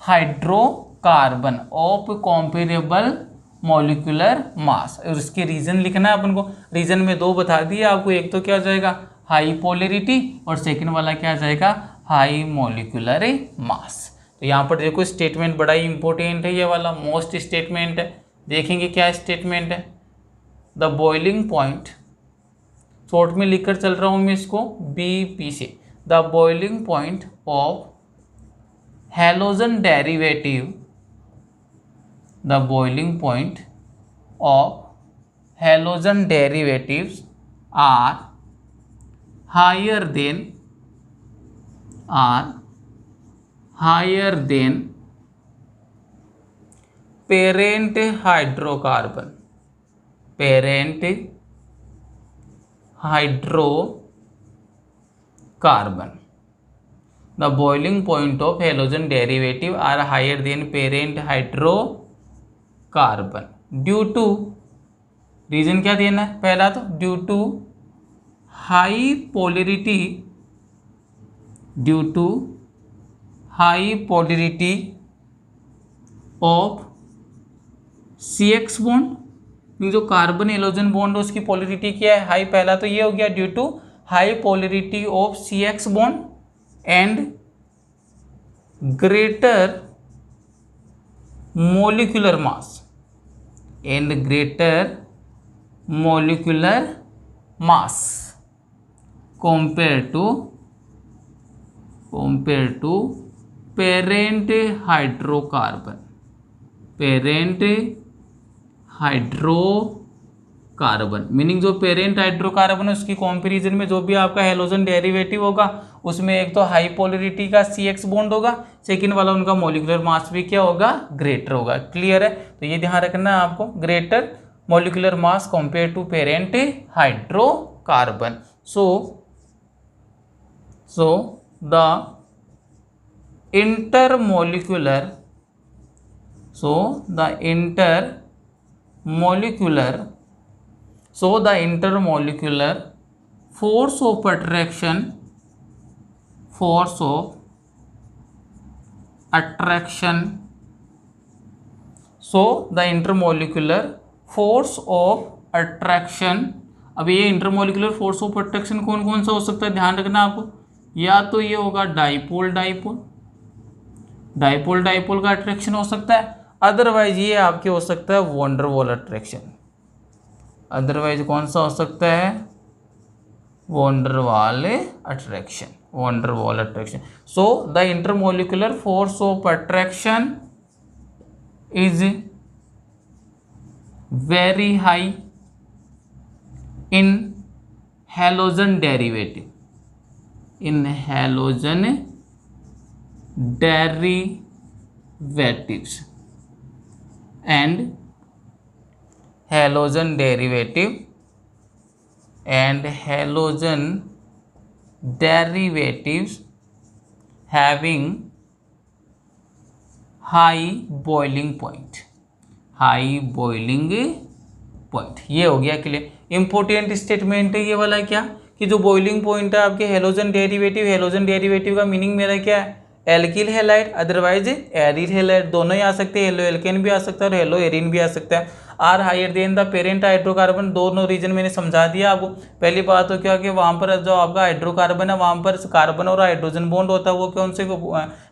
hydrocarbon of comparable molecular mass. और इसके रीजन लिखना है अपन को। रीजन में दो बता दिए आपको, एक तो क्या हो जाएगा हाई पोलरिटी, और सेकंड वाला क्या आ जाएगा, हाई मॉलिक्यूलर मास। तो यहाँ पर देखो स्टेटमेंट बड़ा ही इंपॉर्टेंट है, ये वाला मोस्ट स्टेटमेंट है। देखेंगे क्या स्टेटमेंट है, द बॉइलिंग पॉइंट, शॉर्ट में लिखकर चल रहा हूँ मैं इसको BP से, the boiling point of halogen derivative, the boiling point of halogen derivatives are higher than parent hydrocarbon, the boiling point of halogen derivative are higher than parent hydrocarbon due to, reason क्या देना है, पहला तो due to high polarity, due to high polarity of CX bond, जो carbon halogen bond है उसकी polarity क्या है, हाई। पहला तो ये हो गया due to high polarity of CX bond and greater molecular mass, and greater molecular mass compared to parent hydrocarbon, meaning जो पेरेंट हाइड्रोकार्बन है उसकी कंपैरिजन में जो भी आपका हेलोजन डेरिवेटिव होगा उसमें एक तो हाई पोलरिटी का CX बॉन्ड होगा, सेकंड वाला उनका मॉलिक्यूलर मास भी क्या होगा, ग्रेटर होगा। क्लियर है। तो ये ध्यान रखना है आपको, greater molecular mass compare to parent hydrocarbon. So the intermolecular force of attraction, अब ये इंटरमोलिकुलर फोर्स ऑफ अट्रैक्शन कौन कौन सा हो सकता है, ध्यान रखना आपको। या तो ये होगा डाइपोल डाइपोल का अट्रैक्शन हो सकता है, अदरवाइज ये आपके हो सकता है वॉन्डरवॉल अट्रैक्शन। अदरवाइज कौन सा हो सकता है, van der Waals attraction. So the intermolecular force of attraction is very high in halogen derivatives and halogen derivative and halogen derivatives having high boiling point, high boiling point. ये हो गया क्लियर। इंपॉर्टेंट स्टेटमेंट है ये वाला क्या, कि जो बॉइलिंग पॉइंट है आपके हेलोजन डेरिवेटिव का मीनिंग मेरा क्या है, alkyl halide otherwise aryl halide, दोनों ही आ सकते हैं, हेलो एल्केन भी आ सकता है और हेलो एरिन भी आ सकता है। Are higher than the parent hydrocarbon, दोनों रीजन मैंने समझा दिया आपको। पहली बात तो क्या कि वहाँ पर जो आपका हाइड्रोकार्बन है वहाँ पर कार्बन और हाइड्रोजन बॉन्ड होता है, वो कौन से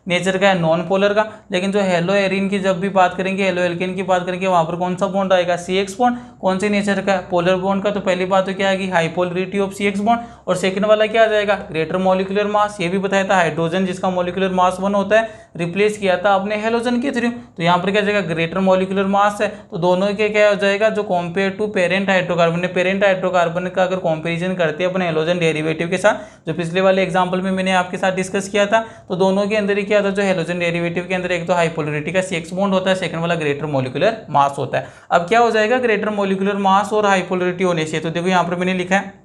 नेचर का है, नॉन पोलर का। लेकिन जो हेलो एरिन की जब भी बात करेंगे, हेलो एल्केन की बात करेंगे, वहाँ पर कौन सा बॉन्ड आएगा, CX बॉन्ड, कौन से नेचर का है, पोलर बॉन्ड का। तो पहली बात तो क्या आएगी, हाइपोलरिटी ऑफ CX बॉन्ड। और सेकंड वाला क्या आ जाएगा, ग्रेटर मॉलिक्यूलर मास। ये भी बताया था, हाइड्रोजन जिसका मॉलिक्यूलर मास 1 होता है रिप्लेस किया था आपने हेलोजन के थ्रू, तो यहाँ पर क्या जाएगा, ग्रेटर मॉलिक्यूलर मास है। तो दोनों के क्या हो जाएगा, जो कंपेयर टू पेरेंट हाइड्रोकार्बन है, पेरेंट हाइड्रोकार्बन का अगर कंपैरिजन करते हैं अपने हेलोजन डेरिवेटिव के साथ, जो पिछले वाले एग्जांपल में मैंने आपके साथ डिस्कस किया था, तो दोनों के अंदर ही क्या था, जो हेलोजन डेरिवेटिव के अंदर एक तो हाइपोलरिटी का CX बॉन्ड होता है, सेकंड वाला ग्रेटर मॉलिक्यूलर मास होता है। अब क्या हो जाएगा, ग्रेटर मॉलिक्यूलर मास और हाइपोलरिटी होने से, तो देखो यहाँ पर मैंने लिखा है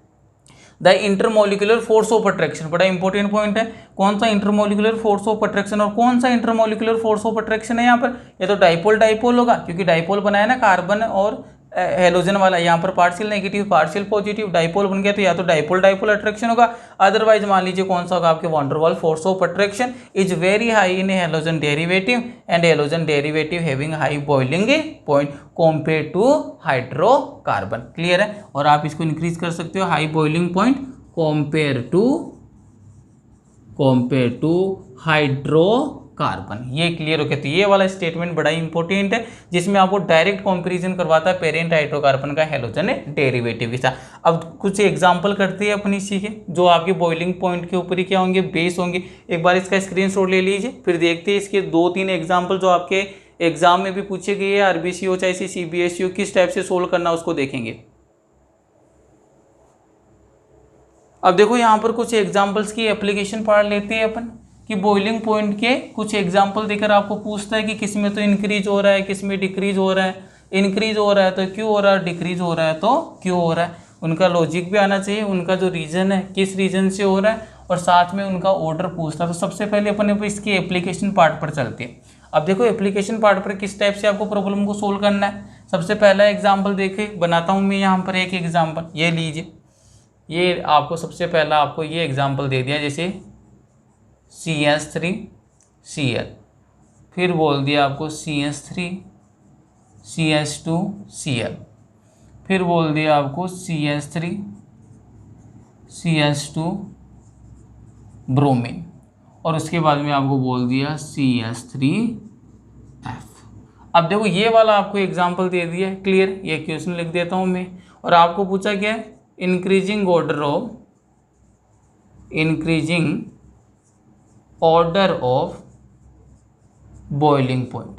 the intermolecular force of attraction, बड़ा इंपॉर्टेंट पॉइंट है। कौन सा इंटरमोलिकुलर फोर्स ऑफ अट्रैक्शन, और कौन सा इंटरमोलिकुलर फोर्स ऑफ अट्रैक्शन है यहाँ पर, ये तो डाइपोल होगा, क्योंकि डाइपोल बनाया ना कार्बन और हेलोजन वाला, यहाँ पर partial negative partial positive dipole बन गया, तो या तो डाइपोल अट्रैक्शन होगा, अदरवाइज मान लीजिए कौन सा होगा, आपके van der Waals force of attraction is very high in halogen derivative and halogen derivative having high boiling point compare to hydrocarbon. Clear है। और आप इसको इंक्रीज कर सकते हो, high boiling point compare to hydrocarbon. ये क्लियर हो गया। तो ये वाला स्टेटमेंट बड़ा इंपॉर्टेंट है, जिसमें आपको डायरेक्ट कंपैरिजन करवाता है पेरेंट हाइड्रोकार्बन का हेलोजन डेरिवेटिव के साथ। अब कुछ एग्जांपल करते हैं अपनी इसी के, जो आपके बॉइलिंग पॉइंट के ऊपर ही क्या होंगे, बेस होंगे। एक बार इसका स्क्रीनशॉट ले लीजिए, फिर देखते हैं इसके 2-3 एग्जाम्पल जो आपके एग्जाम में भी पूछे गए हैं, RBC हो चाहे CBSE हो, किस टाइप से सोल्व करना उसको देखेंगे। अब देखो यहाँ पर कुछ एग्जाम्पल्स की एप्लीकेशन पढ़ लेते हैं अपन, कि बॉइलिंग पॉइंट के कुछ एग्जाम्पल देकर आपको पूछता है कि किस में तो इंक्रीज हो रहा है, किस में डिक्रीज हो रहा है। इंक्रीज हो रहा है तो क्यों हो रहा है, डिक्रीज हो रहा है तो क्यों हो रहा है। उनका लॉजिक भी आना चाहिए, उनका जो रीजन है किस रीजन से हो रहा है, और साथ में उनका ऑर्डर पूछता है। तो सबसे पहले अपन इसके एप्लीकेशन पार्ट पर चलते हैं। अब देखो एप्लीकेशन पार्ट पर किस टाइप से आपको प्रॉब्लम को सोल्व करना है। सबसे पहला एग्जाम्पल देखे बनाता हूँ मैं यहाँ पर एक एग्जाम्पल, ये लीजिए। ये आपको सबसे पहला आपको ये एग्जाम्पल दे दिया, जैसे CH3Cl, फिर बोल दिया आपको CH3CH2Cl, फिर बोल दिया आपको CH3CH2 ब्रोमीन, और उसके बाद में आपको बोल दिया CH3F। अब देखो ये वाला आपको एग्जाम्पल दे दिया है, क्लियर। ये क्वेश्चन लिख देता हूँ मैं, और आपको पूछा क्या है, increasing order of boiling point,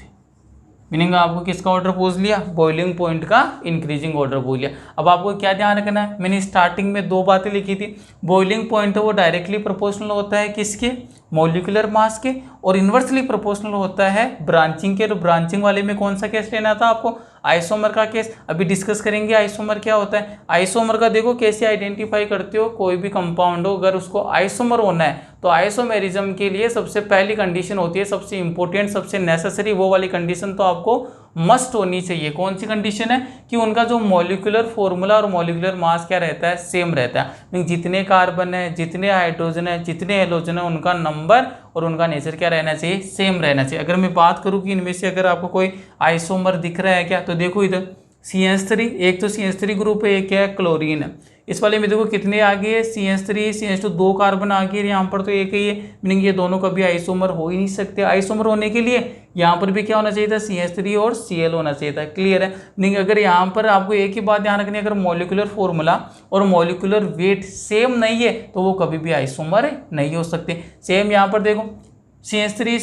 meaning आपको किसका ऑर्डर पूछ लिया, बॉइलिंग पॉइंट का इंक्रीजिंग ऑर्डर पूछ लिया। अब आपको क्या ध्यान रखना है, मैंने स्टार्टिंग में 2 बातें लिखी थी। बॉइलिंग पॉइंट है वो डायरेक्टली प्रोपोर्शनल होता है किसके, मॉलिक्यूलर मास के, और इन्वर्सली प्रोपोर्शनल होता है ब्रांचिंग के। तो ब्रांचिंग वाले में कौन सा केस लेना था आपको, आइसोमर का केस। अभी डिस्कस करेंगे आइसोमर क्या होता है। आइसोमर का देखो कैसे आइडेंटिफाई करते हो, कोई भी कंपाउंड हो अगर उसको आइसोमर होना है तो आइसोमेरिज्म के लिए सबसे पहली कंडीशन होती है, सबसे इंपॉर्टेंट सबसे नेसेसरी, वो वाली कंडीशन तो आपको मस्ट होनी चाहिए। कौन सी कंडीशन है, कि उनका जो मॉलिक्यूलर फॉर्मूला और मॉलिक्यूलर मास क्या रहता है, सेम रहता है। जितने कार्बन है, जितने हाइड्रोजन है, जितने हेलोजन है, उनका नंबर और उनका नेचर क्या रहना चाहिए, सेम रहना चाहिए। अगर मैं बात करूं कि इनमें से अगर आपको कोई आइसोमर दिख रहा है क्या, तो देखो इधर CH3, एक तो CH3 ग्रुप है, एक क्या है, क्लोरीन है। इस वाले में देखो कितने आगे है, CH3 CH2 2 कार्बन आगे है, यहाँ पर तो एक ही है, मीनिंग ये दोनों कभी आइसोमर हो ही नहीं सकते। आइसोमर होने के लिए यहाँ पर भी क्या होना चाहिए था, CH3 और Cl होना चाहिए था। क्लियर है। मीनिंग अगर यहाँ पर आपको एक ही बात ध्यान रखनी है, अगर मॉलिक्यूलर फॉर्मूला और मॉलिक्यूलर वेट सेम नहीं है तो वो कभी भी आइसोमर नहीं हो सकते। सेम यहाँ पर देखो CH3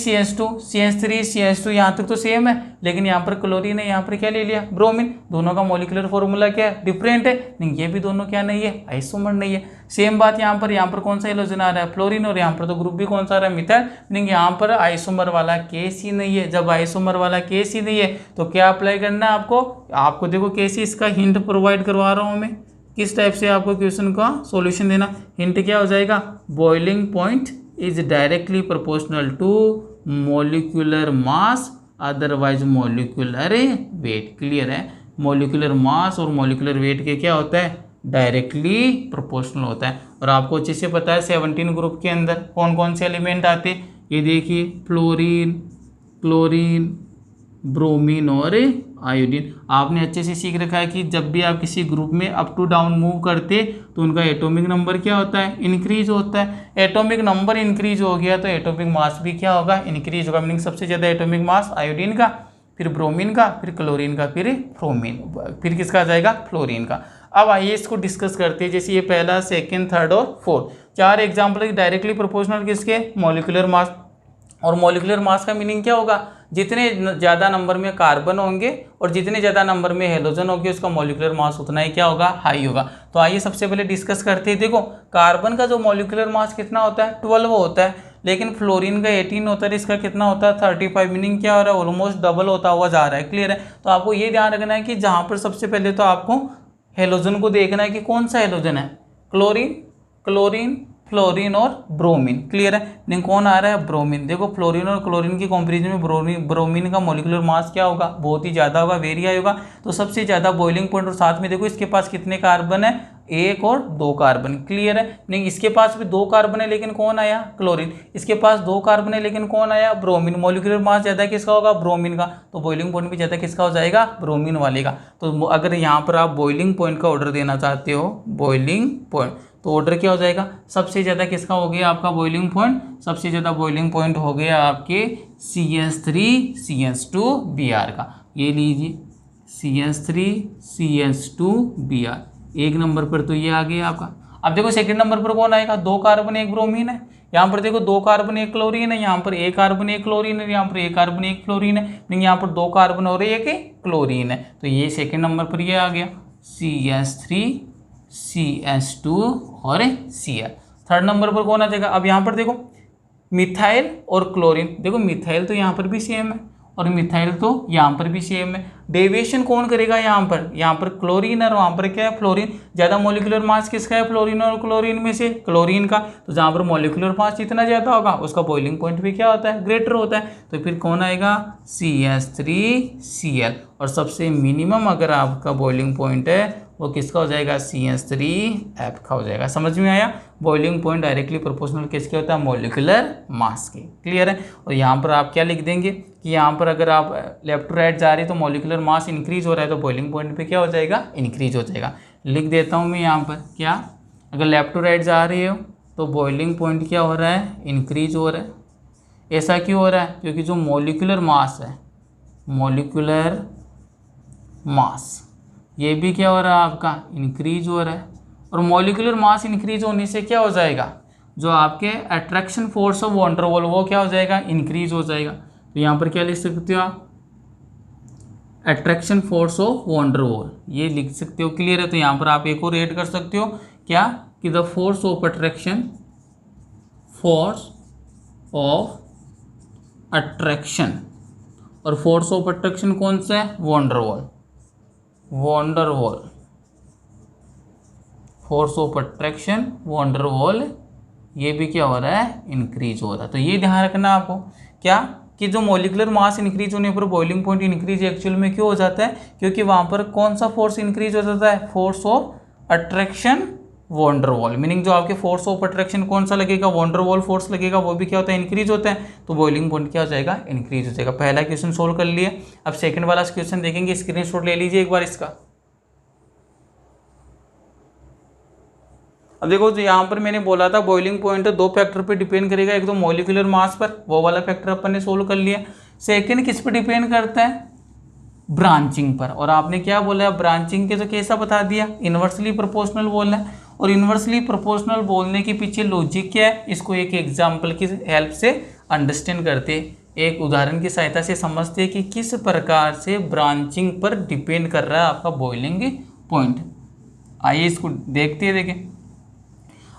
CH2 यहाँ तक तो सेम है, लेकिन यहाँ पर क्लोरीन है, यहाँ पर क्या ले लिया, ब्रोमीन। दोनों का मॉलिक्यूलर फॉर्मूला क्या है, डिफरेंट है, नहीं ये भी दोनों क्या नहीं है, आइसोमर नहीं है। सेम बात यहाँ पर कौन सा हेलोजन आ रहा है, फ्लोरीन, और यहाँ पर तो ग्रुप भी कौन सा आ रहा है, मिथाइल, मीनिंग यहाँ पर आइसोमर वाला केस ही नहीं है। जब आइसोमर वाला केस ही नहीं है तो क्या अप्लाई करना है आपको देखो केस ही इसका हिंट प्रोवाइड करवा रहा हूँ मैं, किस टाइप से आपको क्वेश्चन का सॉल्यूशन देना। हिंट क्या हो जाएगा, boiling point is directly proportional to molecular mass otherwise molecular weight. Clear है, मॉलिक्यूलर मास और मॉलिक्यूलर वेट के क्या होता है, डायरेक्टली प्रोपोर्शनल होता है। और आपको अच्छे से पता है 17 ग्रुप के अंदर कौन कौन से एलिमेंट आते हैं, ये देखिए फ्लोरीन, क्लोरीन, ब्रोमीन और आयोडीन। आपने अच्छे से सीख रखा है कि जब भी आप किसी ग्रुप में अप टू डाउन मूव करते तो उनका एटॉमिक नंबर क्या होता है, इंक्रीज होता है। एटॉमिक नंबर इंक्रीज हो गया तो एटॉमिक मास भी क्या होगा, इंक्रीज होगा। मीनिंग सबसे ज़्यादा एटॉमिक मास आयोडीन का, फिर ब्रोमीन का, फिर क्लोरीन का, फिर फ्रोमीन, फिर किसका आ जाएगा, फ्लोरीन का। अब आइए इसको डिस्कस करते हैं। जैसे ये पहला, सेकंड, थर्ड और फोर्थ, 4 एग्जाम्पल डायरेक्टली प्रोपोर्शनल किसके, मॉलिक्यूलर मास। और मॉलिक्यूलर मास का मीनिंग क्या होगा, जितने ज़्यादा नंबर में कार्बन होंगे और जितने ज़्यादा नंबर में हेलोजन होंगे उसका मॉलिक्यूलर मास उतना ही क्या होगा, हाई होगा। तो आइए सबसे पहले डिस्कस करते हैं। देखो कार्बन का जो मॉलिक्यूलर मास कितना होता है, 12 होता है, लेकिन फ्लोरीन का 18 होता है, इसका कितना होता है, 35। मीनिंग क्या हो रहा है, ऑलमोस्ट डबल होता हुआ जा रहा है। क्लियर है। तो आपको ये ध्यान रखना है कि जहाँ पर सबसे पहले तो आपको हेलोजन को देखना है कि कौन सा हेलोजन है, क्लोरीन, क्लोरीन, फ्लोरीन और ब्रोमीन। क्लियर है। नहीं कौन आ रहा है, ब्रोमीन। देखो फ्लोरीन और क्लोरीन की कंपैरिजन में ब्रोमीन का मॉलिक्यूलर मास क्या होगा, बहुत ही ज़्यादा होगा, वेरी हाई होगा। तो सबसे ज़्यादा बॉइलिंग पॉइंट, और साथ में देखो इसके पास कितने कार्बन है, 1 और 2 कार्बन। क्लियर है। नहीं इसके पास भी 2 कार्बन है लेकिन कौन आया, क्लोरीन। इसके पास 2 कार्बन है लेकिन कौन आया, ब्रोमीन। मॉलिक्यूलर मास ज़्यादा किसका होगा, ब्रोमीन का। तो बॉइलिंग पॉइंट भी ज़्यादा किसका हो जाएगा, ब्रोमीन वाले का। तो अगर यहाँ पर आप बॉइलिंग पॉइंट का ऑर्डर देना चाहते हो, बॉइलिंग पॉइंट, तो ऑर्डर क्या हो जाएगा, सबसे ज़्यादा किसका हो गया आपका बॉइलिंग पॉइंट, सबसे ज़्यादा बॉइलिंग पॉइंट हो गया आपके CH3CH2Br का। ये लीजिए CH3CH2Br, 1 नंबर पर तो ये आ गया आपका। अब देखो सेकंड नंबर पर कौन आएगा, 2 कार्बन 1 ब्रोमीन है। यहाँ पर देखो 2 कार्बन 1 क्लोरीन है, यहाँ पर 1 कार्बन 1 क्लोरीन है, यहाँ पर 1 कार्बन 1 फ्लोरीन है, लेकिन यहाँ पर 2 कार्बन और 1 क्लोरीन है। तो ये सेकंड नंबर पर ये आ गया CH3CH2 और Cl। थर्ड नंबर पर कौन आ जाएगा, अब यहाँ पर देखो मिथाइल और क्लोरीन। देखो मिथाइल तो यहाँ पर भी सेम है और मिथाइल तो यहाँ पर भी सेम है। डेविएशन कौन करेगा, यहाँ पर क्लोरीन और वहाँ पर क्या है, फ्लोरीन। ज़्यादा मॉलिक्यूलर मास किसका है, फ्लोरीन और क्लोरीन में से क्लोरीन का। तो जहाँ पर मॉलिक्यूलर मास जितना ज़्यादा होगा उसका बॉइलिंग पॉइंट भी क्या होता है, ग्रेटर होता है। तो फिर कौन आएगा, CH3Cl। और सबसे मिनिमम अगर आपका बॉइलिंग पॉइंट है वो किसका हो जाएगा, CH3F का हो जाएगा। समझ में आया। बॉइलिंग पॉइंट डायरेक्टली प्रोपोर्शनल किसके होता है, मॉलिक्यूलर मास के। क्लियर है। और यहाँ पर आप क्या लिख देंगे कि यहाँ पर अगर आप लेफ्ट टू राइट जा रहे हैं तो मॉलिक्यूलर मास इंक्रीज हो रहा है तो बॉइलिंग पॉइंट पे क्या हो जाएगा, इंक्रीज हो जाएगा। लिख देता हूँ मैं यहाँ पर क्या, अगर लेफ्ट टू राइट जा रहे हो तो बॉइलिंग पॉइंट क्या हो रहा है, इंक्रीज हो रहा है। ऐसा क्यों हो रहा है, क्योंकि जो मॉलिक्यूलर मास है, मॉलिक्यूलर मास ये भी क्या हो रहा है आपका, इंक्रीज हो रहा है। और मॉलिक्यूलर मास इंक्रीज होने से क्या हो जाएगा, जो आपके attraction force of van der Waal वो क्या हो जाएगा, इंक्रीज हो जाएगा। तो यहाँ पर क्या लिख सकते हो आप, attraction force of van der Waal ये लिख सकते हो। क्लियर है। तो यहाँ पर आप एक और ऐड कर सकते हो क्या, कि the force of attraction, force of attraction, और फोर्स ऑफ अट्रैक्शन कौन सा है, van der Waal, van der Waal, force of attraction van der Waal, ये भी क्या हो रहा है, इंक्रीज हो रहा है। तो ये ध्यान रखना आपको क्या, कि जो मॉलिक्यूलर मास इंक्रीज होने पर बॉइलिंग पॉइंट इंक्रीज एक्चुअल में क्यों हो जाता है, क्योंकि वहाँ पर कौन सा फोर्स इंक्रीज हो जाता है, force of attraction van der Waal. Meaning जो आपके फोर्स ऑफ अट्रैक्शन कौन सा लगेगा, वॉन डर वॉल फोर्स लगेगा, वो भी क्या होता है, इंक्रीज होता है। तो बॉइलिंग पॉइंट क्या हो जाएगा, इंक्रीज हो जाएगा। पहला क्वेश्चन सोल्व कर लिए। अब सेकंड वाला क्वेश्चन देखेंगे, स्क्रीनशॉट ले लीजिए एक बार इसका। अब देखो जो यहाँ पर मैंने बोला था बॉइलिंग पॉइंट 2 फैक्टर पे डिपेंड करेगा, एक तो मॉलिक्यूलर मास पर, वो वाला फैक्टर अपन ने सोल्व कर लिया। सेकंड किस पे डिपेंड करता है, ब्रांचिंग पर। और आपने क्या बोला है, ब्रांचिंग के तो कैसा बता दिया, इन्वर्सली प्रोपोर्शनल बोलना है। और इन्वर्सली प्रोपोर्शनल बोलने के पीछे लॉजिक क्या है, इसको एक एग्जाम्पल की हेल्प से अंडरस्टैंड करते, एक उदाहरण की सहायता से समझते हैं कि किस प्रकार से ब्रांचिंग पर डिपेंड कर रहा है आपका बॉइलिंग पॉइंट। आइए इसको देखते हैं। देखें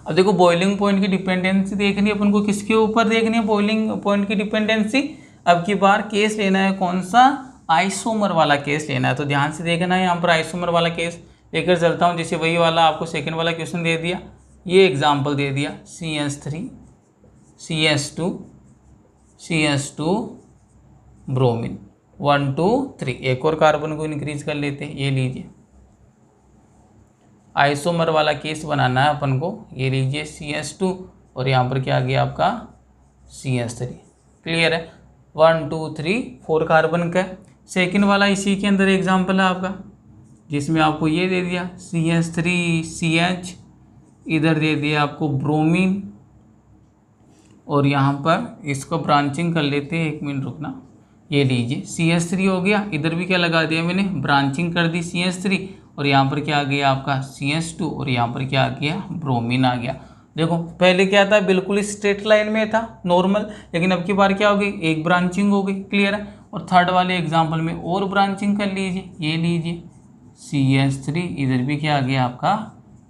अब देखो बॉइलिंग पॉइंट की डिपेंडेंसी देखनी है अपन को, किसके ऊपर देखनी है बॉइलिंग पॉइंट की डिपेंडेंसी। अब की बार केस लेना है कौन सा, आइसोमर वाला केस लेना है। तो ध्यान से देखना है यहाँ पर आइसोमर वाला केस। लेकर चलता हूँ। जैसे वही वाला आपको सेकंड वाला क्वेश्चन दे दिया, ये एग्जांपल दे दिया CH3 CH2 CH2 ब्रोमीन 1 2 3, एक और कार्बन को इंक्रीज कर लेते हैं। ये लीजिए आइसोमर वाला केस बनाना है अपन को। ये लीजिए CH2 और यहाँ पर क्या आ गया आपका CH3। क्लियर है, 1 2 3 4 कार्बन का है। सेकेंड वाला इसी के अंदर एग्जाम्पल है आपका, जिसमें आपको ये दे दिया CH3 CH, इधर दे दिया आपको ब्रोमीन, और यहाँ पर इसको ब्रांचिंग कर लेते हैं। 1 मिनट रुकना। ये लीजिए CH3 हो गया, इधर भी क्या लगा दिया मैंने, ब्रांचिंग कर दी CH3, और यहाँ पर क्या आ गया आपका CH2, और यहाँ पर क्या आ गया, ब्रोमीन आ गया। देखो पहले क्या था, बिल्कुल स्ट्रेट लाइन में था नॉर्मल, लेकिन अब की बार क्या हो गई, एक ब्रांचिंग हो गई। क्लियर है। और थर्ड वाले एग्जाम्पल में और ब्रांचिंग कर लीजिए। ये लीजिए CH3, इधर भी क्या आ गया आपका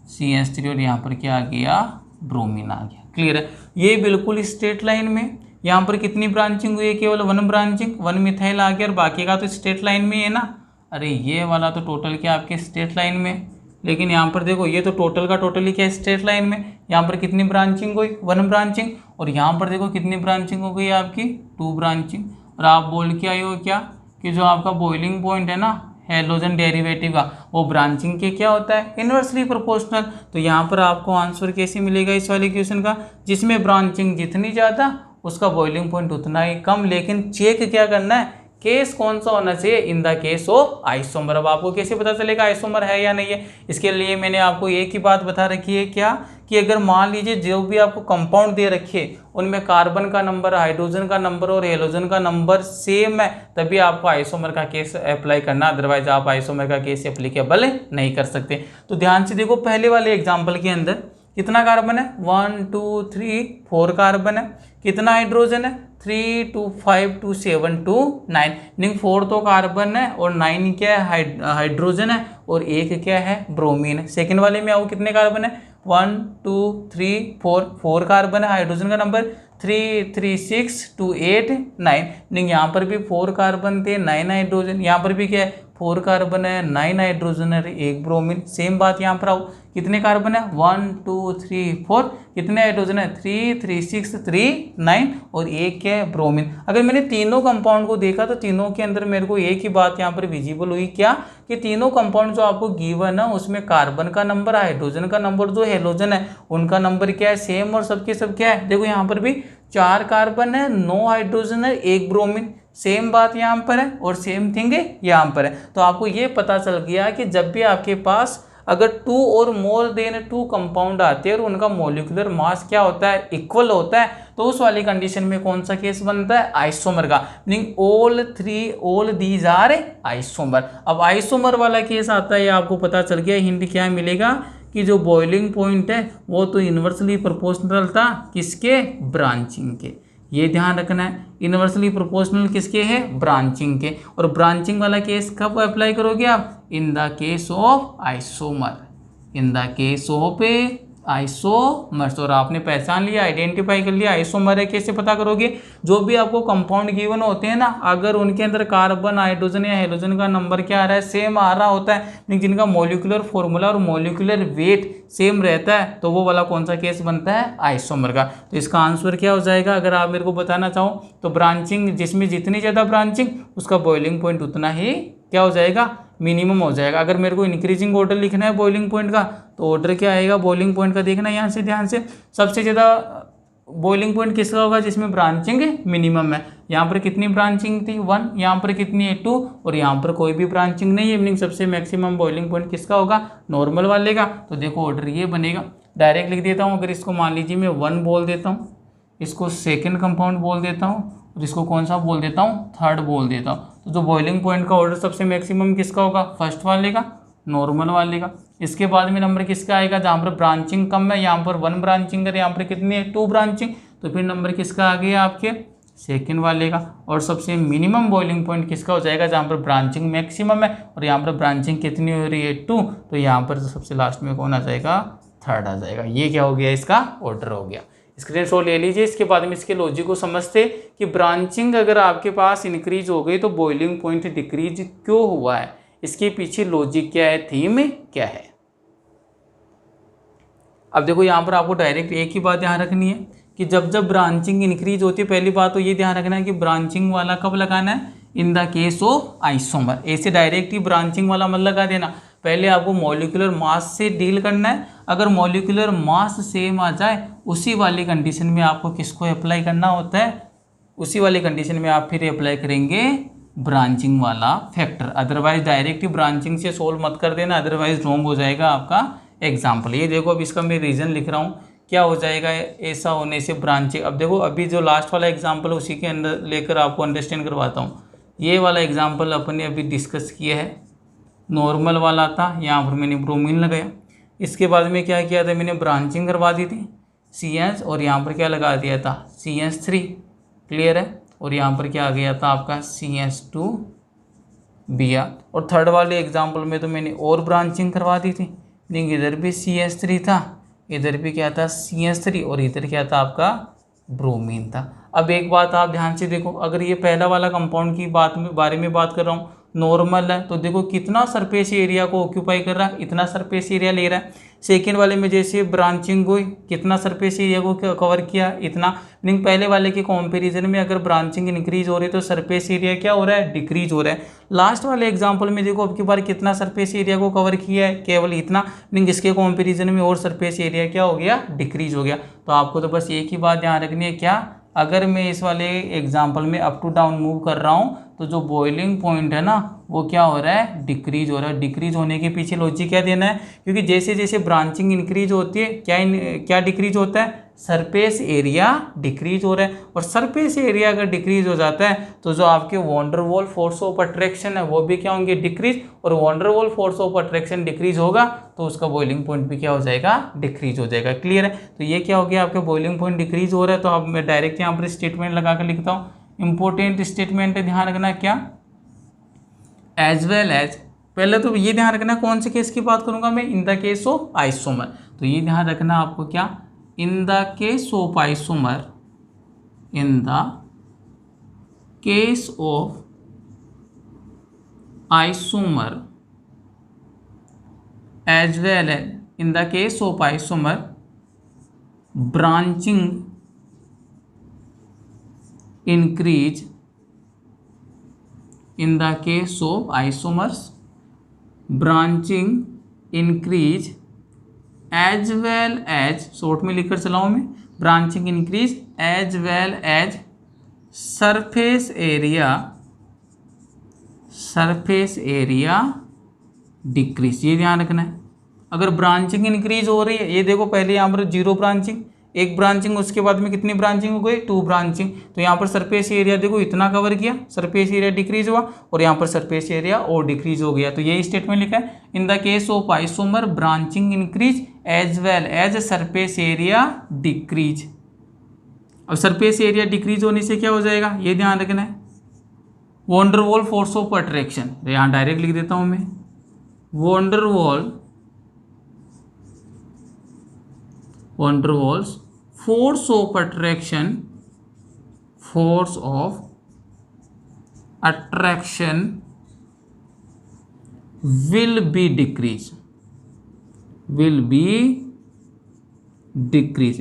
CH3, और यहाँ पर क्या आ गया, ब्रोमीन आ गया। क्लियर है। ये बिल्कुल स्ट्रेट लाइन में। यहाँ पर कितनी ब्रांचिंग हुई है, केवल 1 ब्रांचिंग, 1 मिथाइल आ गया, और बाकी का तो स्ट्रेट लाइन में है ना। अरे ये वाला तो टोटल क्या आपके स्ट्रेट लाइन में, लेकिन यहाँ पर देखो ये तो टोटल का टोटल ही क्या स्ट्रेट लाइन में। यहाँ पर कितनी ब्रांचिंग हुई, 1 ब्रांचिंग, और यहाँ पर देखो कितनी ब्रांचिंग हो गई आपकी, 2 ब्रांचिंग। और आप बोल के आए हो क्या कि जो आपका बॉइलिंग पॉइंट है ना हैलोजन डेरिवेटिव का, वो ब्रांचिंग के क्या होता है, इन्वर्सली प्रोपोर्शनल। तो यहाँ पर आपको आंसर कैसे मिलेगा इस वाले क्वेश्चन का, जिसमें ब्रांचिंग जितनी ज़्यादा उसका बॉइलिंग पॉइंट उतना ही कम। लेकिन चेक क्या करना है, केस कौन सा होना चाहिए, इन द केस ऑफ आइसोमर। अब आपको कैसे पता चलेगा आइसोमर है या नहीं है, इसके लिए मैंने आपको एक ही बात बता रखी है क्या, कि अगर मान लीजिए जो भी आपको कंपाउंड दे रखे उनमें कार्बन का नंबर, हाइड्रोजन का नंबर और हेलोजन का नंबर सेम है, तभी आपको आइसोमर का केस अप्लाई करना, अदरवाइज आप आइसोमर का केस एप्लीकेबल नहीं कर सकते। तो ध्यान से देखो, पहले वाले एग्जाम्पल के अंदर कितना कार्बन है, 1 2 3 4 कार्बन है। कितना हाइड्रोजन है, 3 2 5 2 7 2 9, मीनिंग 4 तो कार्बन है और 9 क्या है, हाइड्रोजन है, और 1 क्या है, ब्रोमीन है। सेकेंड वाले में आओ, कितने कार्बन है, 1 2 3 4 कार्बन है, हाइड्रोजन का नंबर 3 3 6 2 8 9, मीनिंग यहाँ पर भी 4 कार्बन थे, 9 हाइड्रोजन। यहाँ पर भी क्या है, 4 कार्बन है, 9 हाइड्रोजन है, 1 ब्रोमीन। सेम बात यहाँ पर आओ, कितने कार्बन है, 1 2 3 4, कितने हाइड्रोजन है, 3 3 6 3 9, और 1 क्या है, ब्रोमीन। अगर मैंने तीनों कंपाउंड को देखा तो तीनों के अंदर मेरे को एक ही बात यहाँ पर विजिबल हुई, क्या कि तीनों कंपाउंड जो आपको गिवन है उसमें कार्बन का नंबर, हाइड्रोजन का नंबर, जो हेलोजन है उनका नंबर क्या है, सेम, और सबके सब क्या है। देखो यहाँ पर भी 4 कार्बन है, 9 हाइड्रोजन है, 1 ब्रोमीन। सेम बात यहाँ पर है और सेम थिंग यहाँ पर है। तो आपको ये पता चल गया कि जब भी आपके पास अगर 2 और मोर देन 2 कंपाउंड आते हैं और उनका मोलिकुलर मास क्या होता है, इक्वल होता है, तो उस वाली कंडीशन में कौन सा केस बनता है, आइसोमर का। Meaning all these are isomer. अब आइसोमर वाला केस आता है, आपको पता चल गया। हिंट क्या मिलेगा कि जो बॉइलिंग पॉइंट है वो तो इन्वर्सली प्रोपोर्शनल था, किसके, ब्रांचिंग के। ये ध्यान रखना है, इन्वर्सली प्रोपोर्शनल किसके है, ब्रांचिंग के। और ब्रांचिंग वाला केस कब अप्लाई करोगे आप, इन the case of isomer, in the case of isomers. और आपने पहचान लिया, आइडेंटिफाई कर लिया आइसोमर है, कैसे पता करोगे, जो भी आपको कंपाउंड गिवन होते हैं ना, अगर उनके अंदर कार्बन, हाइड्रोजन या हेलोजन का नंबर क्या आ रहा है, सेम आ रहा होता है, जिनका मॉलिक्यूलर फॉर्मूला और मॉलिक्यूलर वेट सेम रहता है, तो वो वाला कौन सा केस बनता है, आइसोमर का। तो इसका आंसर क्या हो जाएगा, अगर आप मेरे को बताना चाहो तो ब्रांचिंग, जिसमें जितनी ज़्यादा ब्रांचिंग उसका बॉइलिंग पॉइंट उतना ही क्या हो जाएगा, मिनिमम हो जाएगा। अगर मेरे को इंक्रीजिंग ऑर्डर लिखना है बॉइलिंग पॉइंट का, तो ऑर्डर क्या आएगा बॉइलिंग पॉइंट का, देखना यहाँ से ध्यान से। सबसे ज़्यादा बॉइलिंग पॉइंट किसका होगा, जिसमें ब्रांचिंग मिनिमम है। यहाँ पर कितनी ब्रांचिंग थी, 1, यहाँ पर कितनी है, 2, और यहाँ पर कोई भी ब्रांचिंग नहीं है। मीनिंग सबसे मैक्सिमम बॉइलिंग पॉइंट किसका होगा, नॉर्मल वाले का। तो देखो ऑर्डर ये बनेगा, डायरेक्ट लिख देता हूँ। अगर इसको मान लीजिए मैं 1 बोल देता हूँ, इसको सेकेंड कंपाउंड बोल देता हूँ, और इसको कौन सा बोल देता हूँ, थर्ड बोल देता हूँ। तो जो बॉइलिंग पॉइंट का ऑर्डर सबसे मैक्सिमम किसका होगा, फर्स्ट वाले का, नॉर्मल वाले का। इसके बाद में नंबर किसका आएगा, जहाँ पर ब्रांचिंग कम है, यहाँ पर 1 ब्रांचिंग है, यहाँ पर कितनी है, 2 ब्रांचिंग, तो फिर नंबर किसका आ गया आपके, सेकेंड वाले का। और सबसे मिनिमम बॉइलिंग पॉइंट किसका हो जाएगा, जहाँ पर ब्रांचिंग मैक्सिमम है, और यहाँ पर ब्रांचिंग कितनी हो रही है, 2, तो यहाँ पर सबसे लास्ट में कौन आ जाएगा, थर्ड आ जाएगा। ये क्या हो गया, इसका ऑर्डर हो गया। स्क्रीनशॉट ले लीजिए। इसके बाद में इसके लॉजिक को समझते कि ब्रांचिंग अगर आपके पास इंक्रीज हो गई तो बॉइलिंग पॉइंट डिक्रीज क्यों हुआ है, इसके पीछे लॉजिक क्या है, थीम क्या है। अब देखो यहाँ पर आपको डायरेक्ट एक ही बात ध्यान रखनी है कि जब जब ब्रांचिंग इंक्रीज होती है, पहली बात तो ये ध्यान रखना है कि ब्रांचिंग वाला कब लगाना है, in the case of isomer. ऐसे डायरेक्ट ही ब्रांचिंग वाला मत लगा देना, पहले आपको मॉलिक्यूलर मास से डील करना है। अगर मॉलिक्यूलर मास सेम आ जाए उसी वाली कंडीशन में आपको किसको अप्लाई करना होता है, उसी वाली कंडीशन में आप फिर अप्लाई करेंगे ब्रांचिंग वाला फैक्टर। अदरवाइज डायरेक्ट ही ब्रांचिंग से सोल्व मत कर देना, अदरवाइज रॉन्ग हो जाएगा आपका एग्जाम्पल। ये देखो अब इसका मैं रीज़न लिख रहा हूँ, क्या हो जाएगा ऐसा होने से ब्रांचिंग। अब देखो अभी जो लास्ट वाला एग्जाम्पल है उसी के अंदर लेकर आपको अंडरस्टैंड करवाता हूँ। ये वाला एग्जाम्पल अपन ने अभी डिस्कस किया है, नॉर्मल वाला था, यहाँ पर मैंने ब्रोमीन लगाया। इसके बाद में क्या किया था, मैंने ब्रांचिंग करवा दी थी CH और यहाँ पर क्या लगा दिया था CH3, क्लियर है। और यहाँ पर क्या आ गया था आपका CH2Br। और थर्ड वाले एग्जाम्पल में तो मैंने और ब्रांचिंग करवा दी थी, लेकिन इधर भी CH3 था, इधर भी क्या था CH3 और इधर क्या था आपका ब्रोमीन था। अब एक बात आप ध्यान से देखो, अगर ये पहला वाला कंपाउंड की बारे में बात कर रहा हूँ, नॉर्मल है, तो देखो कितना सरफेस एरिया को ऑक्यूपाई कर रहा है, इतना सरफेस एरिया ले रहा है। सेकेंड वाले में जैसे ब्रांचिंग हुई, कितना सरफेस एरिया को कवर किया, इतना। मीनिंग पहले वाले के कंपैरिजन में अगर ब्रांचिंग इंक्रीज हो रही है तो सरफेस एरिया क्या हो रहा है, डिक्रीज हो रहा है। लास्ट वाले एग्जाम्पल में देखो अब की बार कितना सरफेस एरिया को कवर किया है, केवल इतना। मीनिंग इसके कंपैरिजन में और सरफेस एरिया क्या हो गया, डिक्रीज हो गया। तो आपको तो बस एक ही बात ध्यान रखनी है, क्या, अगर मैं इस वाले एग्जाम्पल में अप टू डाउन मूव कर रहा हूँ तो जो बॉइलिंग पॉइंट है ना वो क्या हो रहा है, डिक्रीज हो रहा है। डिक्रीज होने के पीछे लॉजिक क्या देना है, क्योंकि जैसे जैसे ब्रांचिंग इंक्रीज होती है क्या डिक्रीज होता है, सरफेस एरिया डिक्रीज हो रहा है। और सरफेस एरिया अगर डिक्रीज हो जाता है तो जो आपके वॉन्डरवॉल फोर्स ऑफ अट्रैक्शन है वो भी क्या होंगे, डिक्रीज। और van der Waals force of attraction decrease होगा तो उसका बॉइलिंग पॉइंट भी क्या हो जाएगा, डिक्रीज हो जाएगा, क्लियर है। तो ये क्या हो गया, आपका बॉइलिंग पॉइंट डिक्रीज हो रहा है। तो अब मैं डायरेक्ट यहाँ पर स्टेटमेंट लगा कर लिखता हूँ, इंपॉर्टेंट स्टेटमेंट है, ध्यान रखना क्या, एज वेल एज। पहले तो ये ध्यान रखना कौन से केस की बात करूंगा मैं, in the case of isomer. तो ये ध्यान रखना आपको क्या, in the case of isomer, in the case of isomer as well as, in the case of isomer branching increase, in the case of isomers branching increase as well as, short में लिखकर चलाऊं मैं, branching increase as well as surface area decrease। ये ध्यान रखना है, अगर branching increase हो रही है, ये देखो पहले यहाँ पर 0 ब्रांचिंग, एक ब्रांचिंग, उसके बाद में कितनी ब्रांचिंग हो गई, 2 ब्रांचिंग। तो यहाँ पर सरफेस एरिया देखो इतना कवर किया, सरफेस एरिया डिक्रीज हुआ, और यहाँ पर सरफेस एरिया और डिक्रीज हो गया। तो ये स्टेटमेंट लिखा है, in the case of isomer branching increase as well as surface area decrease. अब सरफेस एरिया डिक्रीज होने से क्या हो जाएगा, ये ध्यान रखना है, वॉन्डरवॉल फोर्स ऑफ अट्रैक्शन, यहाँ डायरेक्ट लिख देता हूँ मैं, van der Waals force of attraction will be decrease,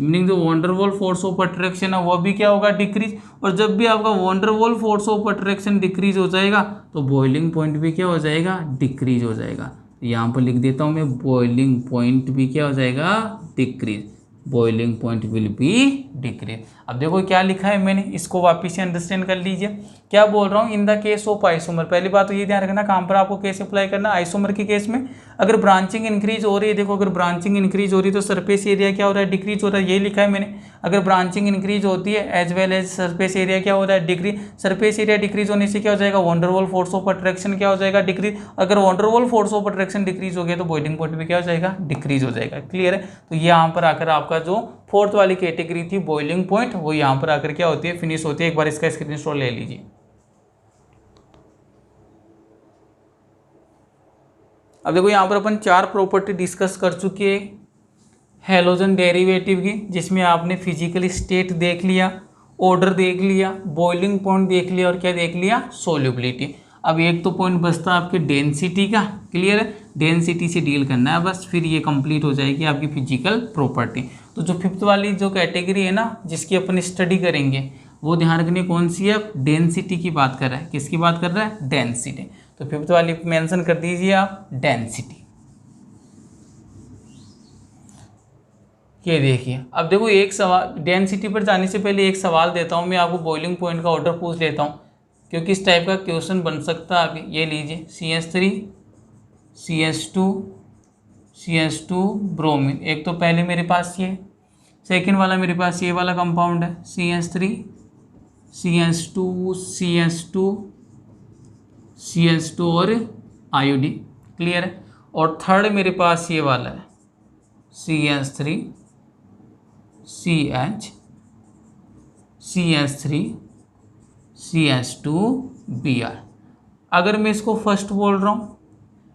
meaning जो वॉन्डरवॉल फोर्स ऑफ अट्रैक्शन है वो भी क्या होगा, डिक्रीज। और जब भी आपका van der Waals force of attraction decrease हो जाएगा तो बॉइलिंग पॉइंट भी क्या हो जाएगा, डिक्रीज हो जाएगा। यहाँ पर लिख देता हूँ मैं, बॉइलिंग पॉइंट भी क्या हो जाएगा, decrease, boiling point will be decrease. अब देखो क्या लिखा है मैंने, इसको वापिस से अंडरस्टैंड कर लीजिए, क्या बोल रहा हूँ, इन द केस ऑफ आइसोमर। पहली बात तो ये ध्यान रखना कहाँ पर आपको केस अप्लाई करना, आइसोमर के केस में अगर ब्रांचिंग इंक्रीज हो रही है, देखो अगर ब्रांचिंग इंक्रीज हो रही है तो सरफेस एरिया क्या हो रहा है, डिक्रीज हो रहा है, ये लिखा है मैंने। अगर ब्रांचिंग इंक्रीज होती है as well as surface area क्या हो रहा है, डिक्रीज। सरफेस एरिया डिक्रीज होने से क्या हो जाएगा, वॉन्डरवॉल फोर्स ऑफ अट्रैक्शन क्या हो जाएगा, डिक्रीज। अगर van der Waals force of attraction decrease हो गया तो बॉइलिंग पॉइंट भी क्या हो जाएगा, डिक्रीज हो जाएगा, क्लियर है। तो यहाँ पर आकर आपका जो फोर्थ वाली कैटेगरी थी बॉइलिंग पॉइंट, वो यहाँ पर आकर क्या होती है, फिनिश होती है। एक बार इसका स्क्रीनशॉट ले लीजिए। अब देखो यहाँ पर अपन 4 प्रॉपर्टी डिस्कस कर चुके हैं हैलोजन डेरिवेटिव की, जिसमें आपने फिजिकल स्टेट देख लिया, ऑर्डर देख लिया, बॉइलिंग पॉइंट देख लिया और क्या देख लिया, सोल्यूबिलिटी। अब एक तो पॉइंट बचता है आपके डेंसिटी का, क्लियर है, डेंसिटी से डील करना है बस, फिर ये कंप्लीट हो जाएगी आपकी फिजिकल प्रॉपर्टी। तो जो फिफ्थ वाली जो कैटेगरी है ना जिसकी अपन स्टडी करेंगे वो ध्यान रखनी कौन सी है, डेंसिटी की बात कर रहा है। किसकी बात कर रहा है, डेंसिटी। तो फिफ्थ वाली मेंशन कर दीजिए आप, डेंसिटी। ये देखिए, अब देखो एक सवाल, डेंसिटी पर जाने से पहले एक सवाल देता हूँ मैं आपको, बॉइलिंग पॉइंट का ऑर्डर पूछ लेता हूँ क्योंकि इस टाइप का क्वेश्चन बन सकता है। आगे ये लीजिए, CH3 CH2 CH2 ब्रोमीन। एक तो पहले मेरे पास ये, सेकेंड वाला मेरे पास ये वाला कंपाउंड है CH3 CH2 CH2 CH2 और आयोडीन, क्लियर है। और थर्ड मेरे पास ये वाला है CH3 CH3 CH2 Br। अगर मैं इसको फर्स्ट बोल रहा हूँ,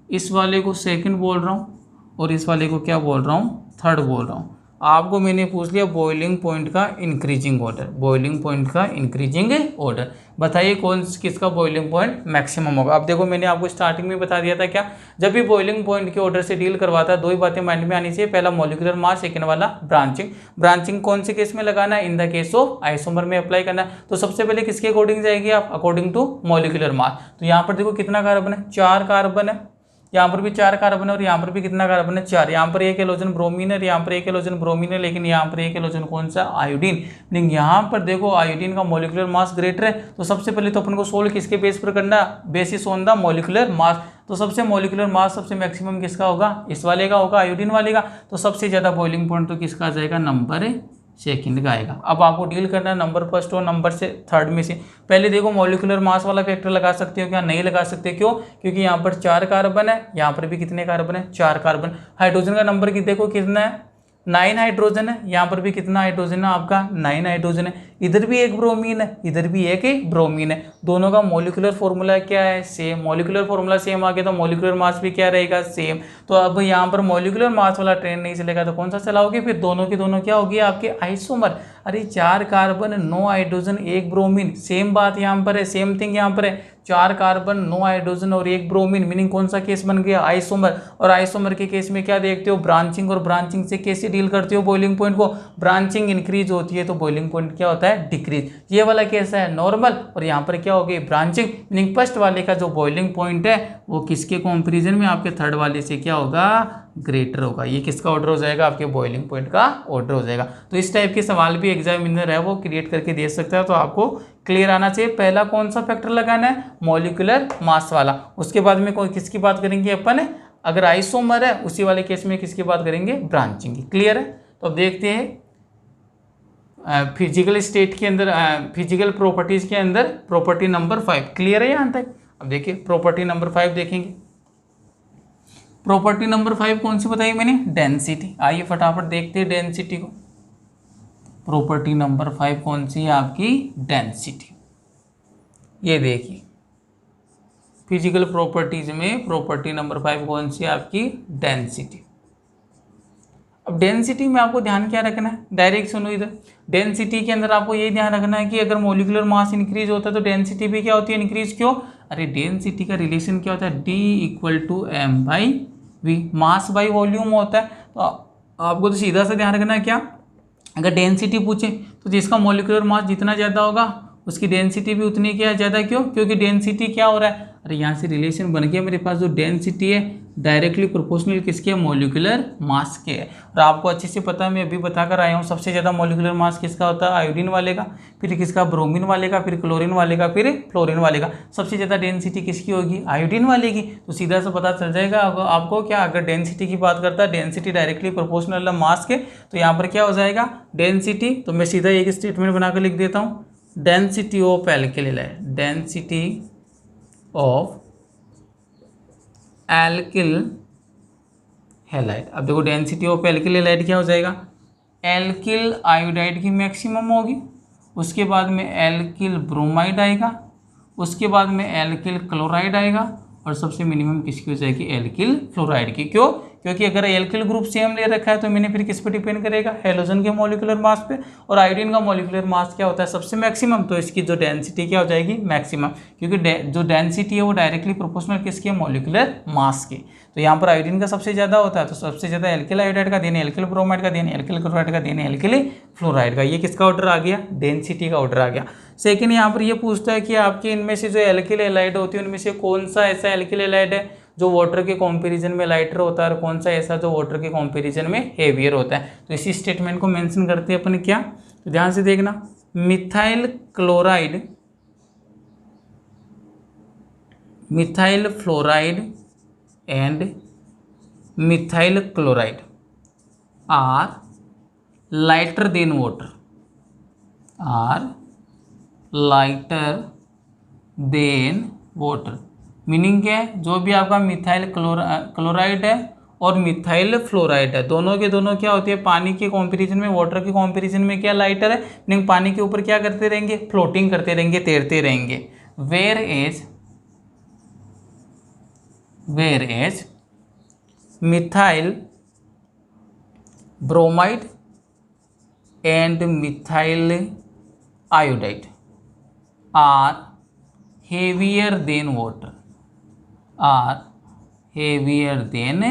इस वाले को सेकंड बोल रहा हूँ और इस वाले को क्या बोल रहा हूँ, थर्ड बोल रहा हूँ। आपको मैंने पूछ लिया बॉइलिंग पॉइंट का इंक्रीजिंग ऑर्डर, बॉइलिंग पॉइंट का इंक्रीजिंग ऑर्डर, बताइए कौन किसका बॉइलिंग पॉइंट मैक्सिमम होगा। अब देखो मैंने आपको स्टार्टिंग में बता दिया था क्या, जब भी बॉइलिंग पॉइंट के ऑर्डर से डील करवाता है दो ही बातें माइंड में आनी चाहिए, पहला मॉलिक्यूलर मास, सेकंड वाला ब्रांचिंग। ब्रांचिंग कौन से केस में लगाना है, in the case of isomer में अप्लाई करना है। तो सबसे पहले किसके अकॉर्डिंग जाएगी आप, अकॉर्डिंग टू मॉलिक्यूलर मास। तो यहाँ पर देखो कितना कार्बन है, 4 कार्बन है, यहाँ पर भी 4 कार्बन है और यहाँ पर भी कितना कार्बन है, 4। यहाँ पर एक हेलोजन ब्रोमीन है, यहाँ पर एक हेलोजन ब्रोमीन है, लेकिन यहाँ पर एक हेलोजन कौन सा, आयोडीन। लेकिन यहाँ पर देखो आयोडीन का मॉलिक्यूलर मास ग्रेटर है। तो सबसे पहले तो अपन को सोल्व किसके बेस पर करना है, basis on the molecular mass. तो सबसे मॉलिक्यूलर मास सबसे मैक्सिमम किसका होगा, इस वाले का होगा, आयोडीन वाले का। तो सबसे ज़्यादा बॉइलिंग पॉइंट तो किसका आ जाएगा, नंबर सेकंड का आएगा। अब आपको डील करना है नंबर फर्स्ट और नंबर से थर्ड में से। पहले देखो मॉलिक्यूलर मास वाला फैक्टर लगा सकते हो क्या, नहीं लगा सकते, क्यों, क्योंकि यहाँ पर 4 कार्बन है, यहाँ पर भी कितने कार्बन है, 4 कार्बन। हाइड्रोजन का नंबर देखो कितना है, 9 हाइड्रोजन है, यहाँ पर भी कितना हाइड्रोजन है आपका, 9 हाइड्रोजन है। इधर भी एक ब्रोमीन है, इधर भी एक ही ब्रोमीन है। दोनों का मॉलिक्यूलर फॉर्मूला क्या है, सेम। मॉलिक्यूलर फॉर्मूला सेम आ गया तो मॉलिक्यूलर मास भी क्या रहेगा, सेम। तो अब यहाँ पर मॉलिक्यूलर मास वाला ट्रेन नहीं चलेगा तो कौन सा चलाओगे, फिर दोनों की दोनों क्या होगी आपके, आइसोमर। अरे 4 कार्बन 9 हाइड्रोजन 1 ब्रोमीन, सेम बात यहाँ पर है, सेम थिंग यहाँ पर है। 4 कार्बन 9 हाइड्रोजन और 1 ब्रोमीन, मीनिंग कौन सा केस बन गया, आइसोमर। और आइसोमर के केस में क्या देखते हो, ब्रांचिंग। और ब्रांचिंग से कैसे डील करते हो बॉइलिंग पॉइंट को, ब्रांचिंग इंक्रीज होती है तो बॉइलिंग पॉइंट क्या होता है, डिक्रीज। ये वाला केस है नॉर्मल, और यहाँ पर क्या हो गई, ब्रांचिंग। मीनिंग फर्स्ट वाले का जो बॉइलिंग पॉइंट है वो किसके कंपैरिजन में, आपके थर्ड वाले से क्या होगा, ग्रेटर होगा। ये किसका ऑर्डर हो जाएगा, आपके बॉइलिंग पॉइंट का ऑर्डर हो जाएगा। तो इस टाइप के सवाल भी एग्जामिनर है वो क्रिएट करके दे सकता है, तो आपको क्लियर आना चाहिए। पहला कौन सा फैक्टर लगाना है, मॉलिक्यूलर मास वाला। उसके बाद में किसकी बात करेंगे अपन, अगर आइसोमर है उसी वाले केस में किसकी बात करेंगे, ब्रांचिंग की। क्लियर है। तो अब देखते हैं फिजिकल स्टेट के अंदर, फिजिकल प्रॉपर्टीज के अंदर प्रॉपर्टी नंबर 5। क्लियर है यहाँ तक। अब देखिए प्रॉपर्टी नंबर 5 देखेंगे। प्रॉपर्टी नंबर 5 कौन सी बताई मैंने, डेंसिटी। आइए फटाफट देखते हैं डेंसिटी को। प्रॉपर्टी नंबर 5 कौन सी है आपकी, डेंसिटी। ये देखिए फिजिकल प्रॉपर्टीज में प्रॉपर्टी नंबर 5 कौन सी है आपकी, डेंसिटी। अब डेंसिटी में आपको ध्यान क्या रखना है, डायरेक्ट सुनो इधर। डेंसिटी के अंदर आपको ये ध्यान रखना है कि अगर मॉलिक्यूलर मास इंक्रीज होता है तो डेंसिटी भी क्या होती है, इंक्रीज। क्यों, अरे डेंसिटी का रिलेशन क्या होता है, D = m/v, mass by volume होता है। तो आपको तो सीधा सा ध्यान रखना है क्या, अगर डेंसिटी पूछे तो जिसका मॉलिक्यूलर मास जितना ज़्यादा होगा उसकी डेंसिटी भी उतनी क्या ज़्यादा। क्यों, क्योंकि डेंसिटी क्या हो रहा है, अरे यहाँ से रिलेशन बन गया मेरे पास, जो डेंसिटी है डायरेक्टली प्रोपोर्शनल किसके, मॉलिक्यूलर मास के है। और आपको अच्छे से पता है, मैं अभी बताकर आया हूँ, सबसे ज़्यादा मॉलिक्यूलर मास किसका होता है, आयोडीन वाले का, फिर किसका, ब्रोमीन वाले का, फिर क्लोरीन वाले का, फिर फ्लोरीन वाले का। सबसे ज़्यादा डेंसिटी किसकी होगी, आयोडीन वाले की। तो सीधा सा पता चल जाएगा आपको क्या, अगर डेंसिटी की बात करता है, डेंसिटी डायरेक्टली प्रोपोर्शनल मास के, तो यहाँ पर क्या हो जाएगा, डेंसिटी। तो मैं सीधा एक स्टेटमेंट बनाकर लिख देता हूँ, density of alkyl halide, density of alkyl halide. अब देखो डेंसिटी ऑफ एल्किल हैलाइड क्या हो जाएगा, एल्किल आयोडाइड की मैक्सिमम होगी, उसके बाद में एल्किल ब्रोमाइड आएगा, उसके बाद में एल्किल क्लोराइड आएगा, और सबसे मिनिमम किसकी हो जाएगी, एल्किल फ्लोराइड की। क्यों, क्योंकि अगर एल्किल ग्रुप सेम ले रखा है तो मैंने फिर किस पे डिपेंड करेगा, हेलोजन के मॉलिक्यूलर मास पे, और आयोडीन का मॉलिक्यूलर मास क्या होता है, सबसे मैक्सिमम, तो इसकी जो डेंसिटी क्या हो जाएगी, मैक्सिमम, क्योंकि जो डेंसिटी है वो डायरेक्टली प्रोपोर्शनल किसके, मॉलिक्यूलर मास के। तो यहाँ पर आयोडीन का सबसे ज़्यादा होता है, तो सबसे ज़्यादा एल्किल आयोडाइड का देने, एल्किल ब्रोमाइड का देने, एल्किल क्लोराइड का देने, एल्किल फ्लोराइड का। ये किसका ऑर्डर आ गया, डेंसिटी का ऑर्डर आ गया। सेकंड यहाँ पर ये पूछता है कि आपके इनमें से जो एल्किल हैलाइड होती है उनमें से कौन सा ऐसा एल्किल हैलाइड है जो वाटर के कंपैरिजन में लाइटर होता है और कौन सा ऐसा जो वाटर के कंपैरिजन में हेवियर होता है। तो इसी स्टेटमेंट को मेंशन करते हैं अपन क्या, तो ध्यान से देखना, methyl chloride, methyl fluoride and methyl chloride are lighter than water, are lighter than water. Meaning क्या है, जो भी आपका मिथाइल क्लोराइड है और मिथाइल फ्लोराइड है, दोनों के दोनों क्या होती है, पानी के कंपैरिजन में, वाटर के कंपैरिजन में क्या लाइटर है, मीनिंग पानी के ऊपर क्या करते रहेंगे, फ्लोटिंग करते रहेंगे, तैरते रहेंगे। Where as methyl bromide and methyl iodide are heavier than water, are heavier than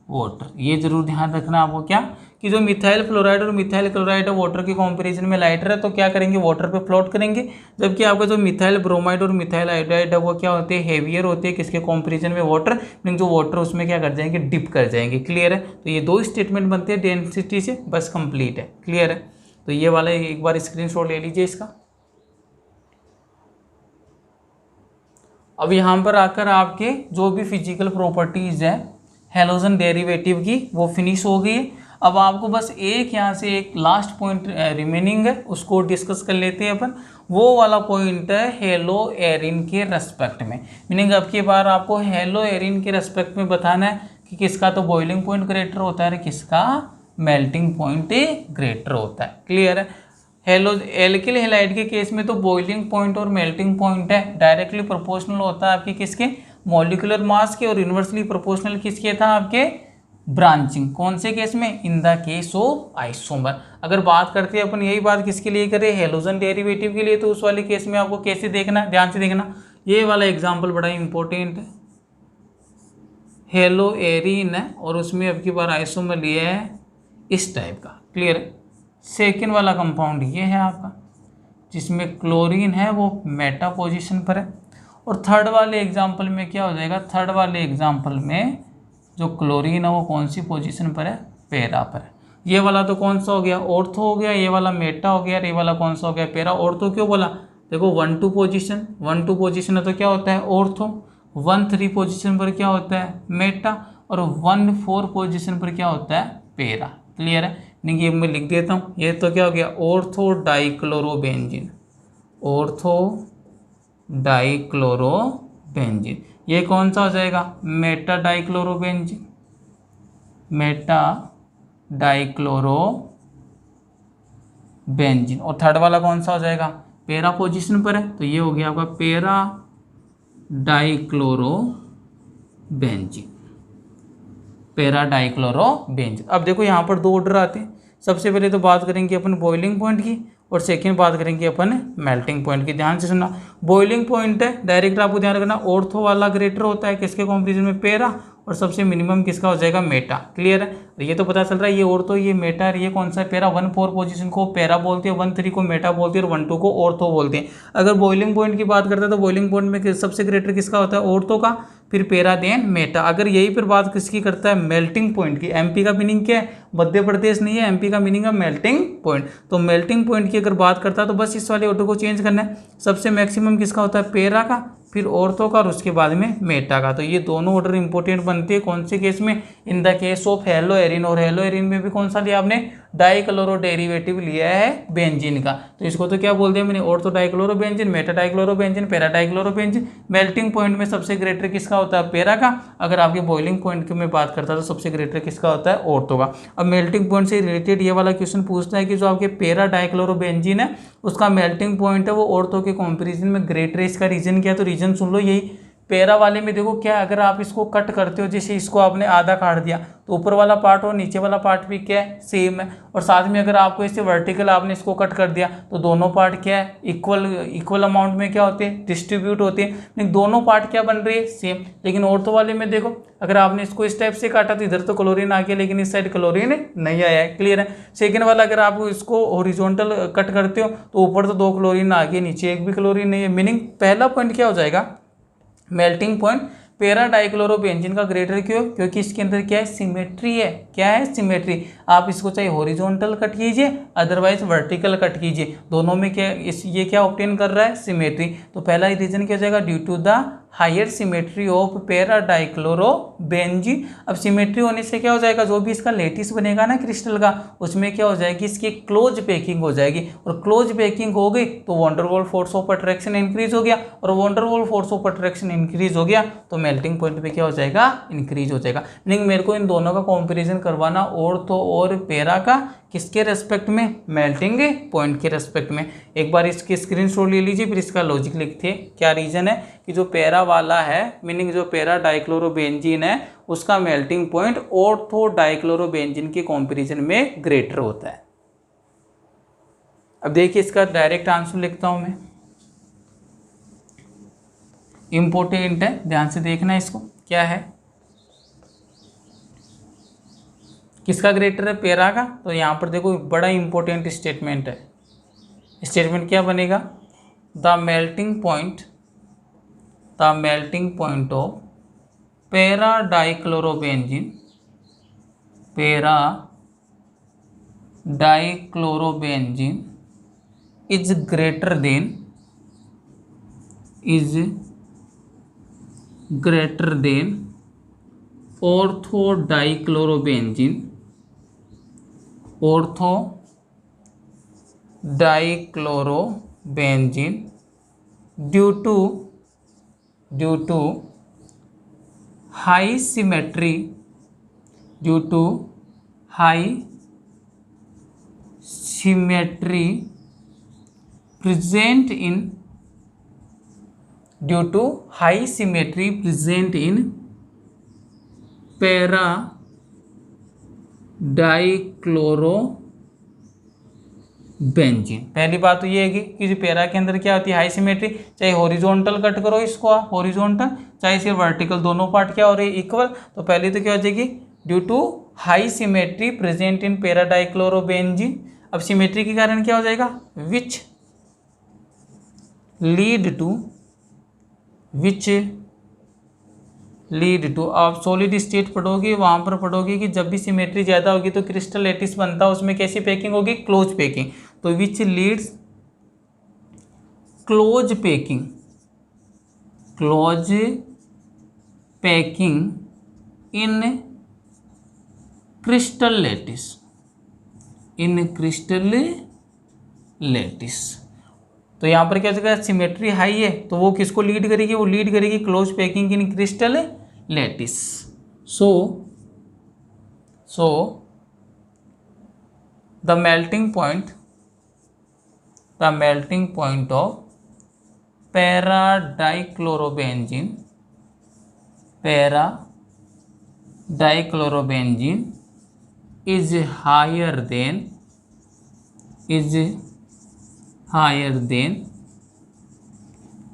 water. ये जरूर ध्यान रखना आपको क्या, कि जो मिथाइल फ्लोराइड और मिथाइल क्लोराइड है वाटर के कंपैरिजन में लाइटर है, तो क्या करेंगे, वाटर पे फ्लोट करेंगे, जबकि आपका जो मिथाइल ब्रोमाइड और मिथाइल आयोडाइड है वो क्या होते हैं, हेवियर होते हैं, किसके कंपैरिजन में, वाटर, मीनिंग जो वाटर उसमें क्या कर जाएंगे, डिप कर जाएंगे। क्लियर है, तो ये दो स्टेटमेंट बनते हैं डेंसिटी से, बस कंप्लीट है। क्लियर है, तो ये वाला एक बार स्क्रीनशॉट ले लीजिए इसका। अब यहाँ पर आकर आपके जो भी फिजिकल प्रॉपर्टीज है हेलोजन डेरिवेटिव की वो फिनिश हो गई। अब आपको बस एक यहाँ से एक लास्ट पॉइंट रिमेनिंग है, उसको डिस्कस कर लेते हैं अपन। वो वाला पॉइंट है हेलो एरिन के रेस्पेक्ट में, मीनिंग अब की बार आपको हेलो एरिन के रेस्पेक्ट में बताना है कि किसका तो बॉइलिंग पॉइंट ग्रेटर होता है, किसका मेल्टिंग पॉइंट ग्रेटर होता है। क्लियर है, हेलो एल्किल हैलाइड के केस में तो बॉइलिंग पॉइंट और मेल्टिंग पॉइंट है डायरेक्टली प्रोपोर्शनल होता है आपके किसके, मॉलिक्यूलर मास के, और इन्वर्सली प्रोपोर्शनल किसके था, आपके ब्रांचिंग। कौन से केस में, इन द केस ऑफ आइसोमर। अगर बात करते हैं अपन, यही बात किसके लिए करें, हेलोजन डेरिवेटिव के लिए, तो उस वाले केस में आपको कैसे देखना, ध्यान से देखना, ये वाला एग्जाम्पल बड़ा इंपॉर्टेंट है। हेलो एरिन है और उसमें अब की बार आइसोमर लिया है इस टाइप का। क्लियर है, सेकेंड वाला कंपाउंड ये है आपका, जिसमें क्लोरीन है वो मेटा पोजीशन पर है, और थर्ड वाले एग्जाम्पल में क्या हो जाएगा, थर्ड वाले एग्जाम्पल में जो क्लोरीन है वो कौन सी पोजीशन पर है, पैरा पर है। ये वाला तो कौन सा हो गया, ऑर्थो हो गया, ये वाला मेटा हो गया, ये वाला कौन सा हो गया, पैरा। ऑर्थो क्यों बोला, देखो 1-2 पोजीशन, 1-2 पोजीशन है तो क्या होता है ऑर्थो, 1-3 पोजीशन पर क्या होता है मेटा, और 1-4 पोजीशन पर क्या होता है पैरा। क्लियर है, नहीं ये मैं लिख देता हूँ, ये तो क्या हो गया ऑर्थो डाइक्लोरोबेंजीन, ऑर्थो डाइक्लोरोबेंजीन। ये कौन सा हो जाएगा, मेटा डाइक्लोरोबेंजीन, मेटा डाइक्लोरोबेंजीन। और थर्ड वाला कौन सा हो जाएगा, पैरा पोजीशन पर है, तो ये हो गया आपका पैरा डाइक्लोरोबेंजीन, पैरा डाइक्लोरोबेंजीन। अब देखो यहाँ पर 2 ऑर्डर आते हैं। सबसे पहले तो बात करेंगे अपन बॉइलिंग पॉइंट की, और सेकेंड बात करेंगे अपन मेल्टिंग पॉइंट की। ध्यान से सुनना, बॉइलिंग पॉइंट है डायरेक्ट आपको ध्यान रखना, ऑर्थो वाला ग्रेटर होता है किसके कंपैरिजन में, पैरा, और सबसे मिनिमम किसका हो जाएगा, मेटा। क्लियर है, ये तो पता चल रहा है ये ऑर्थो, ये मेटा, ये कौन सा पैरा। 1-4 पोजीशन को पैरा बोलते हैं, 1-3 को मेटा बोलते हैं, और 1-2 को ऑर्थो बोलते हैं। अगर बॉइलिंग पॉइंट की बात करते हैं तो बॉइलिंग पॉइंट में सबसे ग्रेटर किसका होता है, ऑर्थो का, फिर पैरा देन मेटा। अगर यही पर बात किसकी करता है, मेल्टिंग पॉइंट की। एमपी का मीनिंग क्या है, मध्य प्रदेश नहीं है, एमपी का मीनिंग है मेल्टिंग पॉइंट। तो मेल्टिंग पॉइंट की अगर बात करता है तो बस इस वाले ऑर्डर को चेंज करना है। सबसे मैक्सिमम किसका होता है, पैरा का, फिर ऑर्थो का, और उसके बाद में मेटा का। तो ये दोनों ऑर्डर इंपॉर्टेंट बनते हैं कौन से केस में, इन the case of hello Erin. और हेलो एरिन में भी कौन सा लिया आपने, डाइक्लोरो डेरिवेटिव लिया है बेंजीन का। तो इसको तो क्या बोलते हैं मैंने, ortho dichloro benzene, Meta dichloro benzene, para dichloro benzene. Melting point में सबसे ग्रेटर किसका होता है, पैरा का। अगर आपके बॉइलिंग पॉइंट की मैं बात करता तो सबसे ग्रेटर किसका होता है, ऑर्थो का। अब मेल्टिंग पॉइंट से रिलेटेड ये वाला क्वेश्चन पूछता है कि जो आपके पैरा डाइक्लोरो बेंजीन है उसका मेल्टिंग पॉइंट है वो ऑर्थो के कंपैरिजन में ग्रेटर है। इसका रीजन क्या है, तो रीजन सुन लो, यही पैरा वाले में देखो क्या है, अगर आप इसको कट करते हो, जैसे इसको आपने आधा काट दिया तो ऊपर वाला पार्ट और नीचे वाला पार्ट भी क्या है, सेम है। और साथ में अगर आपको इससे वर्टिकल आपने इसको कट कर दिया तो दोनों पार्ट क्या है, इक्वल अमाउंट में क्या होते हैं, डिस्ट्रीब्यूट होते हैं, लेकिन दोनों पार्ट क्या बन रही है, सेम। लेकिन ऑर्थो वाले में देखो अगर आपने इसको इस टाइप से काटा तो इधर तो क्लोरीन आ गया लेकिन इस साइड क्लोरीन नहीं आया है, क्लियर है। सेकेंड वाला अगर आप इसको हॉरिजॉन्टल कट करते हो तो ऊपर तो 2 क्लोरीन आ गए, नीचे एक भी क्लोरीन नहीं है। मीनिंग पहला पॉइंट क्या हो जाएगा, मेल्टिंग पॉइंट पैरा डाइक्लोरोबेंजीन का ग्रेटर क्यों, क्योंकि इसके अंदर क्या है, सिमेट्री है। क्या है, सिमेट्री। आप इसको चाहे हॉरिजॉन्टल कट कीजिए अदरवाइज वर्टिकल कट कीजिए, दोनों में क्या ये क्या ऑब्टेन कर रहा है, सिमेट्री। तो पहला रीजन क्या हो जाएगा, due to the higher symmetry of para dichlorobenzene. अब सिमेट्री होने से क्या हो जाएगा, जो भी इसका लेटिस बनेगा ना क्रिस्टल का, उसमें क्या हो जाएगी, इसकी क्लोज पैकिंग हो जाएगी। और क्लोज पैकिंग हो गई तो van der Waals force of attraction increase हो गया, और van der Waals force of attraction increase हो गया तो मेल्टिंग पॉइंट पे क्या हो जाएगा, इंक्रीज हो जाएगा। मीनिंग मेरे को इन दोनों का कंपैरिजन करवाना, ऑर्थो और पैरा का, किसके रेस्पेक्ट में, मेल्टिंग पॉइंट के रेस्पेक्ट में। एक बार इसकी स्क्रीनशॉट ले लीजिए फिर इसका लॉजिक लिखते हैं। क्या रीजन है कि जो पैरा वाला है, मीनिंग जो पैरा डाइक्लोरोबेंजीन है, उसका मेल्टिंग पॉइंट ऑर्थो डाइक्लोरोबेंजीन के कंपैरिजन में ग्रेटर होता है। अब देखिए इसका डायरेक्ट आंसर लिखता हूं मैं, इंपॉर्टेंट है, ध्यान से देखना इसको। क्या है, किसका ग्रेटर है, पैरा का। तो यहाँ पर देखो बड़ा इंपॉर्टेंट स्टेटमेंट है। स्टेटमेंट क्या बनेगा, the melting point of para dichlorobenzene is greater than ortho dichlorobenzene due to high symmetry present in para dichlorobenzene. पहली बात तो ये है कि जो पैरा के अंदर क्या होती है, हाई सिमेट्री। चाहे हॉरिजॉन्टल कट करो इसको आप, हॉरिजॉन्टल, चाहे सिर्फ वर्टिकल, दोनों पार्ट क्या हो रहे हैं, इक्वल। तो पहले तो क्या हो जाएगी, due to high symmetry present in para dichlorobenzene. अब सिमेट्री के कारण क्या हो जाएगा, विच लीड टू आप सॉलिड स्टेट पढ़ोगे, वहां पर पढ़ोगे कि जब भी सिमेट्री ज़्यादा होगी तो क्रिस्टल लैटिस बनता है, उसमें कैसी पैकिंग होगी, क्लोज पैकिंग। तो which leads close packing in crystal lattice. तो यहाँ पर क्या जगह सिमेट्री हाई है तो वो किसको लीड करेगी, वो लीड करेगी close packing in crystal lattice. So the melting point of para dichlorobenzene is higher than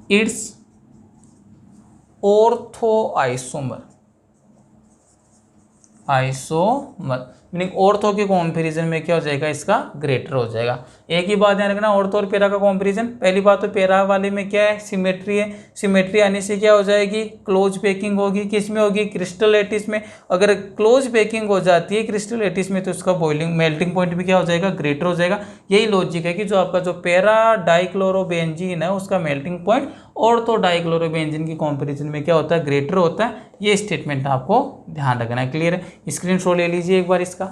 its orthoisomer meaning ortho के कंपैरिजन में क्या हो जाएगा, इसका ग्रेटर हो जाएगा। एक ही बात ध्यान रखना, ऑर्थो और पैरा का कंपैरिजन। पहली बात तो पैरा वाले में क्या है, सिमेट्री है। सिमेट्री आने से क्या हो जाएगी, क्लोज पैकिंग होगी। किस में होगी, क्रिस्टल लैटिस में। अगर क्लोज पैकिंग हो जाती है क्रिस्टल लैटिस में तो उसका मेल्टिंग पॉइंट भी क्या हो जाएगा, ग्रेटर हो जाएगा। यही लॉजिक है कि जो आपका जो पैरा डाइक्लोरोबेंजीन है उसका मेल्टिंग पॉइंट ऑर्थो डाइक्लोरोबेंजीन की कंपैरिजन में क्या होता है, ग्रेटर होता है। ये स्टेटमेंट आपको ध्यान रखना है, क्लियर है। स्क्रीनशॉट ले लीजिए एक बार इसका।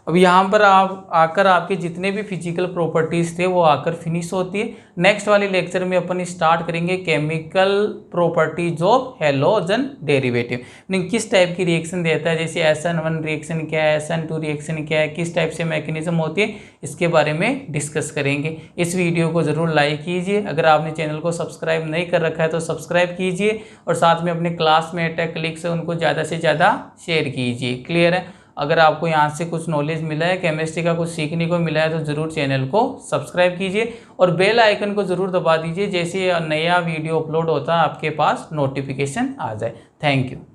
अब यहाँ पर आप आकर आपके जितने भी फिजिकल प्रॉपर्टीज़ थे वो आकर फिनिश होती है। नेक्स्ट वाले लेक्चर में अपन स्टार्ट करेंगे chemical properties of halogen derivative, meaning किस टाइप की रिएक्शन देता है, जैसे SN1 रिएक्शन क्या है, SN2 रिएक्शन क्या है, किस टाइप से मैकेनिज्म होती है, इसके बारे में डिस्कस करेंगे। इस वीडियो को ज़रूर लाइक कीजिए, अगर आपने चैनल को सब्सक्राइब नहीं कर रखा है तो सब्सक्राइब कीजिए और साथ में अपने क्लासमेट है कलीग से उनको ज़्यादा से ज़्यादा शेयर कीजिए। क्लियर है? अगर आपको यहाँ से कुछ नॉलेज मिला है, केमिस्ट्री का कुछ सीखने को मिला है तो ज़रूर चैनल को सब्सक्राइब कीजिए और बेल आइकन को ज़रूर दबा दीजिए, जैसे नया वीडियो अपलोड होता है आपके पास नोटिफिकेशन आ जाए। Thank you.